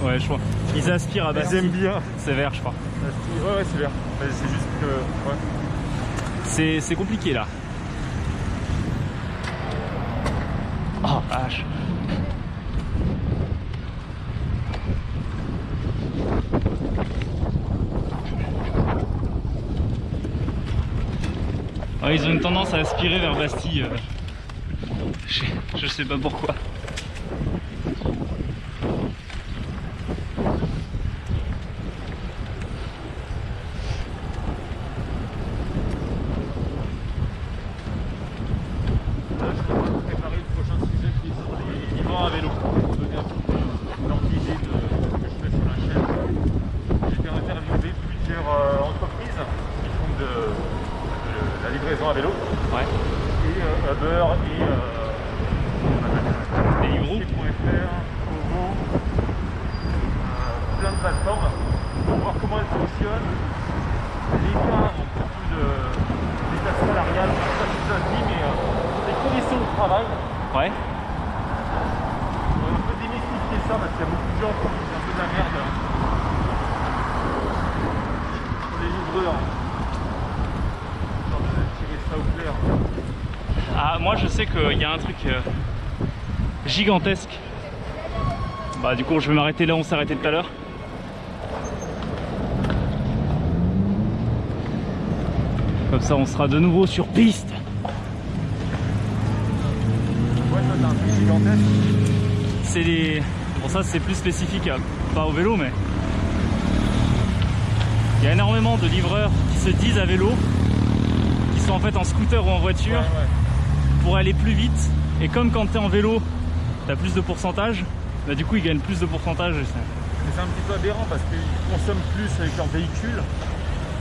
Ouais je crois. Ils aspirent à Bastille. Ils aiment bien. C'est vert je crois. Bastille. Ouais c'est vert. C'est juste que... Ouais. C'est compliqué là. Oh vache. Ouais, ils ont une tendance à aspirer vers Bastille. Je sais pas pourquoi. Là, je vais préparer le prochain sujet qui est sur les vivants à vélo. Pour donner un petit peu l'ordre d'idée de ce que je fais sur la chaîne. J'ai été interviewé plusieurs entreprises qui font de la livraison à vélo. Ouais. Et Uber et Deliveroo. Ovo, plein de plateformes pour voir comment elles fonctionnent. Les cas ont beaucoup d'état salarial, ça je vous ai dit, mais les conditions de travail. Ouais. On va un peu démystifier ça parce qu'il y a beaucoup de gens qui disent un peu de la merde sur les livreurs. Histoire de tirer ça au clair. Ah, moi je sais qu'il y a un truc gigantesque. Bah du coup je vais m'arrêter là où on s'est arrêté tout à l'heure. Comme ça on sera de nouveau sur piste. Ouais, ça c'est un truc gigantesque. c'est les... Bon ça c'est plus spécifique, pas au vélo, mais il y a énormément de livreurs qui se disent à vélo, qui sont en fait en scooter ou en voiture, pour aller plus vite. Et comme quand tu es en vélo, tu as plus de pourcentage, bah du coup ils gagnent plus de pourcentage. C'est un petit peu aberrant parce qu'ils consomment plus avec leur véhicule.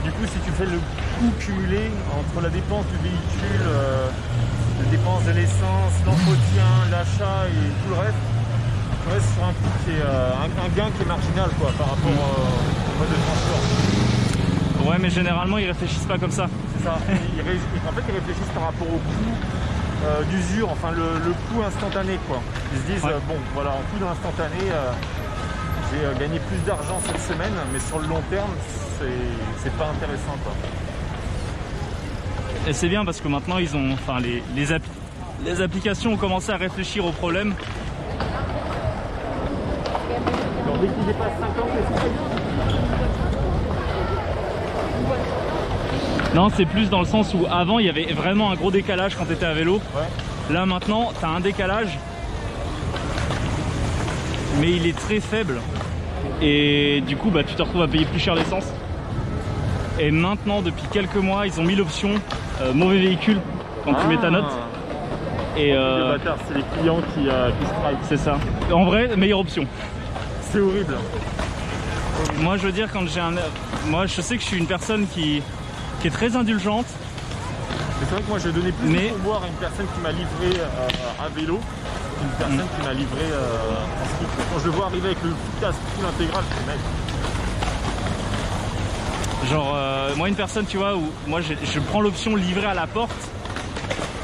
Du coup, si tu fais le coût cumulé entre la dépense du véhicule, la dépense de l'essence, l'entretien, l'achat et tout le reste, tu restes sur un coût qui est un gain qui est marginal quoi, par rapport au mode de transport. Ouais, mais généralement ils réfléchissent pas comme ça. C'est ça. En fait, ils réfléchissent par rapport au coût d'usure, enfin le coût instantané quoi. Ils se disent bon voilà, en coût d'instantané, j'ai gagné plus d'argent cette semaine, mais sur le long terme, c'est pas intéressant quoi. Et c'est bien parce que maintenant ils ont, enfin les applications ont commencé à réfléchir au problème. Alors dès qu'ils dépassent 50, Non, c'est plus dans le sens où avant il y avait vraiment un gros décalage quand tu étais à vélo. Ouais. Là maintenant tu as un décalage, mais il est très faible. Et du coup bah, tu te retrouves à payer plus cher l'essence. Et maintenant depuis quelques mois ils ont mis l'option mauvais véhicule quand tu mets ta note. Et les bâtards, c'est les clients qui strike. C'est ça. En vrai, meilleure option. C'est horrible. Moi je veux dire quand j'ai un... Moi je sais que je suis une personne qui est très indulgente. C'est vrai que moi j'ai donné plus de pourboire à une personne qui m'a livré à vélo qu'une personne qui m'a livré en ski. Quand je le vois arriver avec le casque full intégral, je fais mec. Genre moi une personne tu vois où moi je prends l'option livrer à la porte.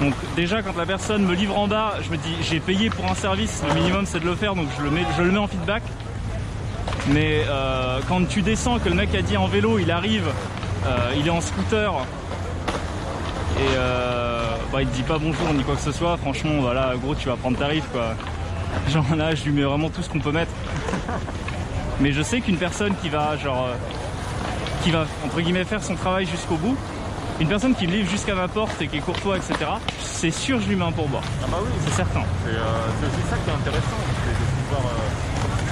Donc déjà quand la personne me livre en bas, je me dis j'ai payé pour un service, le minimum c'est de le faire, donc je le mets en feedback. Mais quand tu descends, que le mec a dit en vélo, il arrive, il est en scooter et bah, il te dit pas bonjour ni quoi que ce soit, franchement voilà gros tu vas prendre tarif quoi. Genre là je lui mets vraiment tout ce qu'on peut mettre. Mais je sais qu'une personne qui va genre qui va entre guillemets faire son travail jusqu'au bout, une personne qui me livre jusqu'à ma porte et qui est courtois etc, c'est sûr je lui mets un pourboire. Ah bah oui, c'est certain. C'est aussi ça qui est intéressant, c'est de pouvoir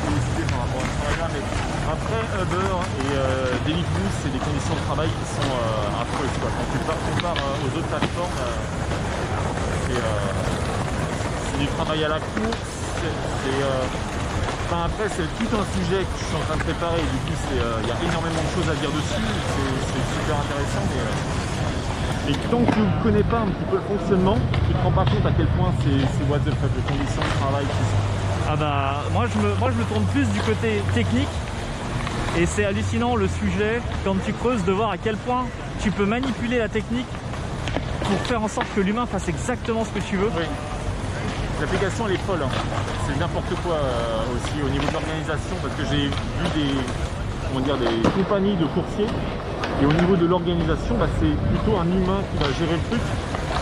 décider par rapport à ce travail là. Mais après Uber et Deliveroo, c'est des conditions de travail qui sont affreuses quoi. Quand tu compares aux autres plateformes, c'est du travail à la course, enfin, après c'est tout un sujet que je suis en train de préparer, du coup il y a énormément de choses à dire dessus, c'est super intéressant, mais tant que tu ne connais pas un petit peu le fonctionnement, tu te rends pas compte à quel point c'est what the fuck, les conditions de travail qui sont... Ah bah moi je me tourne plus du côté technique et c'est hallucinant le sujet quand tu creuses de voir à quel point tu peux manipuler la technique pour faire en sorte que l'humain fasse exactement ce que tu veux. Oui. L'application elle est folle, hein. C'est n'importe quoi aussi au niveau de l'organisation parce que j'ai vu des compagnies de coursiers et au niveau de l'organisation bah, c'est plutôt un humain qui va gérer le truc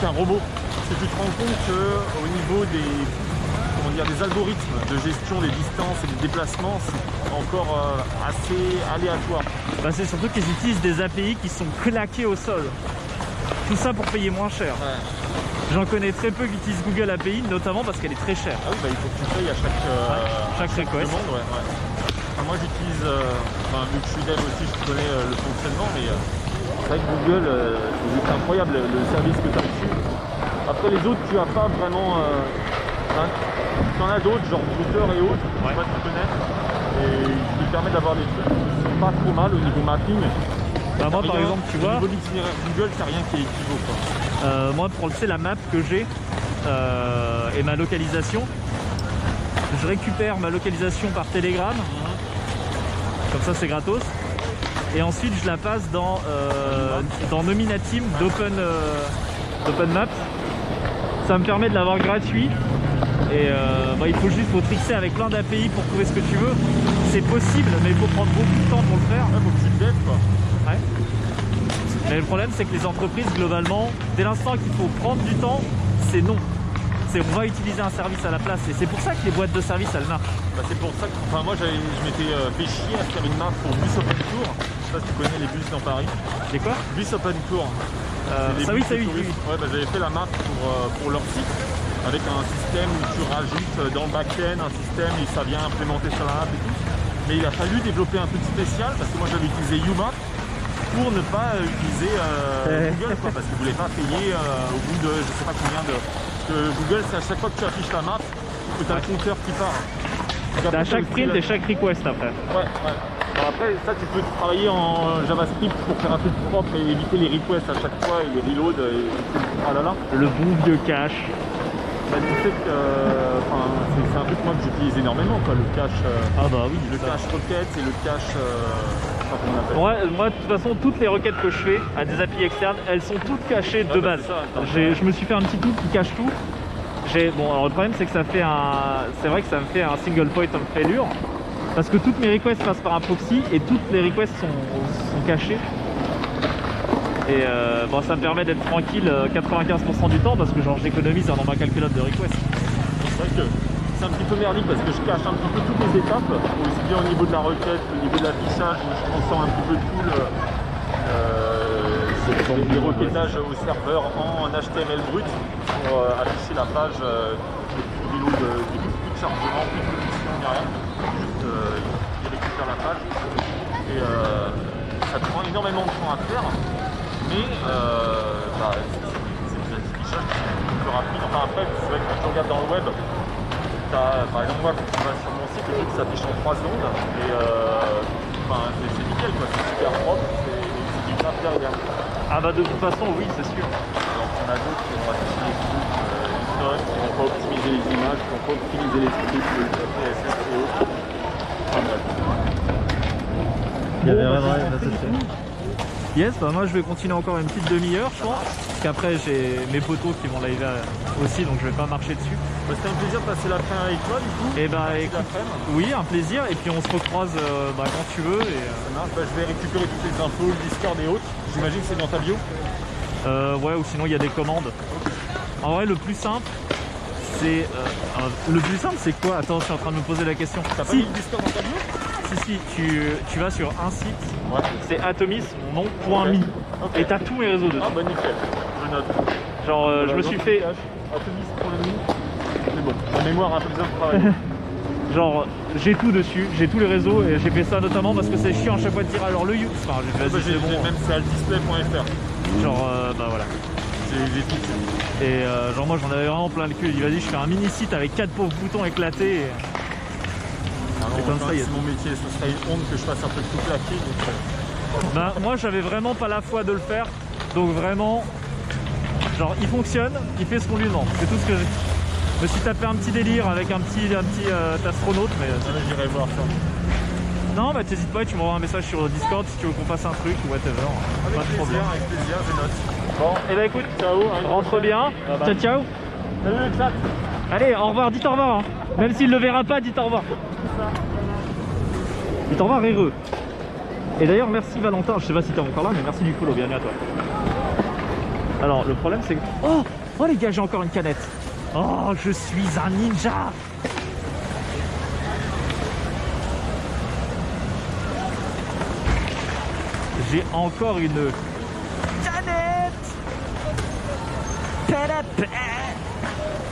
qu'un robot. Parce que tu te rends compte qu'au niveau des algorithmes de gestion des distances et des déplacements c'est encore assez aléatoire. Bah, c'est surtout qu'ils utilisent des API qui sont claqués au sol. Tout ça pour payer moins cher. Ouais. J'en connais très peu qui utilisent Google API, notamment parce qu'elle est très chère. Ah oui, bah, il faut que tu payes à chaque request. Demande, ouais. Enfin, moi j'utilise, vu que je suis dev aussi, je connais le fonctionnement, mais c'est vrai que Google, c'est incroyable le service que tu as dessus. Après les autres, tu n'as pas vraiment... tu en as d'autres, genre Twitter et autres, je sais pas si tu connais, et qui permettent d'avoir des trucs qui sont pas trop mal au niveau mapping. Bah moi par exemple tu vois, au niveau d'itinéraire Google c'est rien qui est équivaut quoi. Moi pour la map que j'ai et ma localisation, je récupère ma localisation par Telegram, comme ça c'est gratos, et ensuite je la passe dans Nominatim d'OpenMaps. Ça me permet de l'avoir gratuit et bah, il faut trickser avec plein d'API pour trouver ce que tu veux. C'est possible mais il faut prendre beaucoup de temps pour le faire. Ouais, faut que tu te deves quoi. Ouais. Mais le problème c'est que les entreprises globalement, dès l'instant qu'il faut prendre du temps, c'est non. On va utiliser un service à la place et c'est pour ça que les boîtes de service elles marchent. Bah, c'est pour ça que moi je m'étais fait chier à faire une map pour Bus Open Tour. Je sais pas si tu connais les bus dans Paris. C'est quoi? Bus Open Tour. Ça oui. Ouais, bah, j'avais fait la map pour leur site. avec un système où tu rajoutes dans le back-end un système et ça vient implémenter sur la map et tout. Mais il a fallu développer un truc spécial parce que moi j'avais utilisé Yuma pour ne pas utiliser Google quoi, parce que je voulais pas payer au bout de je sais pas combien de... Parce que Google c'est à chaque fois que tu affiches la map que tu as le compteur qui part. C'est à chaque print et chaque request après. Ouais. Alors après ça tu peux travailler en JavaScript pour faire un truc propre et éviter les requests à chaque fois et les reloads et ah là là. Le bon vieux cache. Bah, tu sais que c'est un truc moi que j'utilise énormément quoi, le cache. Ah bah oui. Le cache requête et le cache. Comment on appelle. Moi, de toute façon, toutes les requêtes que je fais à des API externes, elles sont toutes cachées de base. Je me suis fait un petit tool qui cache tout. Bon, alors le problème c'est que ça fait c'est vrai que ça me fait un single point of failure parce que toutes mes requests passent par un proxy et toutes les requests sont cachées. Et bon, ça me permet d'être tranquille 95% du temps parce que genre j'économise un nombre incalculable de requests. C'est vrai que c'est un petit peu merdique parce que je cache un petit peu toutes les étapes, aussi bien au niveau de la requête, au niveau de l'affichage, où je transforme un petit peu tout les requêtages au serveur en HTML brut pour afficher la page du reload, plus de chargement, plus de connexion, ni rien. Juste il récupère la page et ça prend énormément de temps à faire, mais c'est des affichages qui sont plus rapides. Enfin après, c'est vrai que quand tu regardes dans le web, par exemple moi quand tu vas sur mon site, le truc s'affiche en 3 secondes et c'est nickel quoi, c'est super propre, c'est du taf derrière. Ah bah de toute façon oui c'est sûr. Alors on a d'autres qui vont afficher les trucs qui vont pas optimiser les images, qui vont pas optimiser les scripts, le CSS et autres. Enfin bref. Yes, bah moi je vais continuer encore une petite demi-heure je pense. Parce qu'après j'ai mes potos qui vont live aussi donc je vais pas marcher dessus. Bah, c'était un plaisir de passer l'après-midi avec toi du coup. Et bah écoute, oui un plaisir et puis on se recroise quand tu veux. Et, ça marche, je vais récupérer toutes les infos, le Discord et autres. J'imagine que c'est dans ta bio. Ouais ou sinon il y a des commandes. En vrai le plus simple c'est... c'est quoi? Attends je suis en train de me poser la question. T'as pas mis le Discord dans ta bio? Si, tu vas sur un site, c'est atomis, mon nom, Okay. et t'as tous mes réseaux dessus. Ah bah nickel, je note. Genre je me suis fait... Atomis.me. C'est bon, ma mémoire a plus besoin de travailler. Genre j'ai tout dessus, j'ai tous les réseaux et j'ai fait ça notamment parce que c'est chiant à chaque fois de dire alors le you. Enfin j'ai bon, même c'est altdisplay.fr. Genre bah voilà. J'ai tout fait. Et genre moi j'en avais vraiment plein le cul. Il dit vas-y je fais un mini site avec 4 pauvres boutons éclatés. Et... comme ça, c'est mon métier, ce serait une honte que je fasse un peu de tout claquer. Bah, moi j'avais vraiment pas la foi de le faire, donc vraiment, genre il fonctionne, il fait ce qu'on lui demande, c'est tout ce que j'ai. Je me suis tapé un petit délire avec un petit astronaute, mais j'irai voir ça. Non bah t'hésites pas, tu m'envoies un message sur Discord si tu veux qu'on fasse un truc ou whatever. Pas de problème. Avec plaisir, je note. Bon, et bah écoute, ciao, rentre bien, ciao ciao. Salut le chat. Allez, au revoir, dites au revoir, hein. Même s'il le verra pas, dites au revoir. Dites au revoir, heureux. Et d'ailleurs, merci Valentin, je sais pas si t'es encore là, mais merci du follow, bienvenue à toi. Alors, le problème c'est que... Oh les gars, j'ai encore une canette. Oh, je suis un ninja. J'ai encore une canette.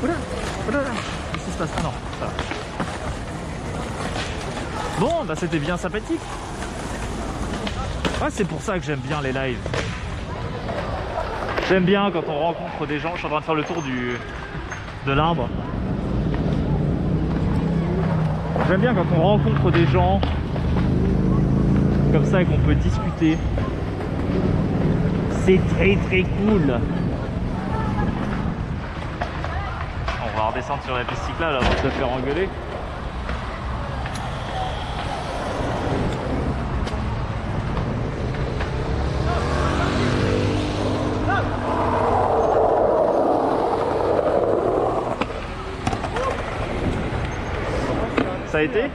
Oula. Qu'est-ce qui se passe? Ah non, ça va. Bon, bah c'était bien sympathique. Ouais, c'est pour ça que j'aime bien les lives. J'aime bien quand on rencontre des gens. Je suis en train de faire le tour de l'arbre. J'aime bien quand on rencontre des gens comme ça et qu'on peut discuter. C'est très très cool. On va redescendre sur la piste cyclable avant de se faire engueuler. Ça a été?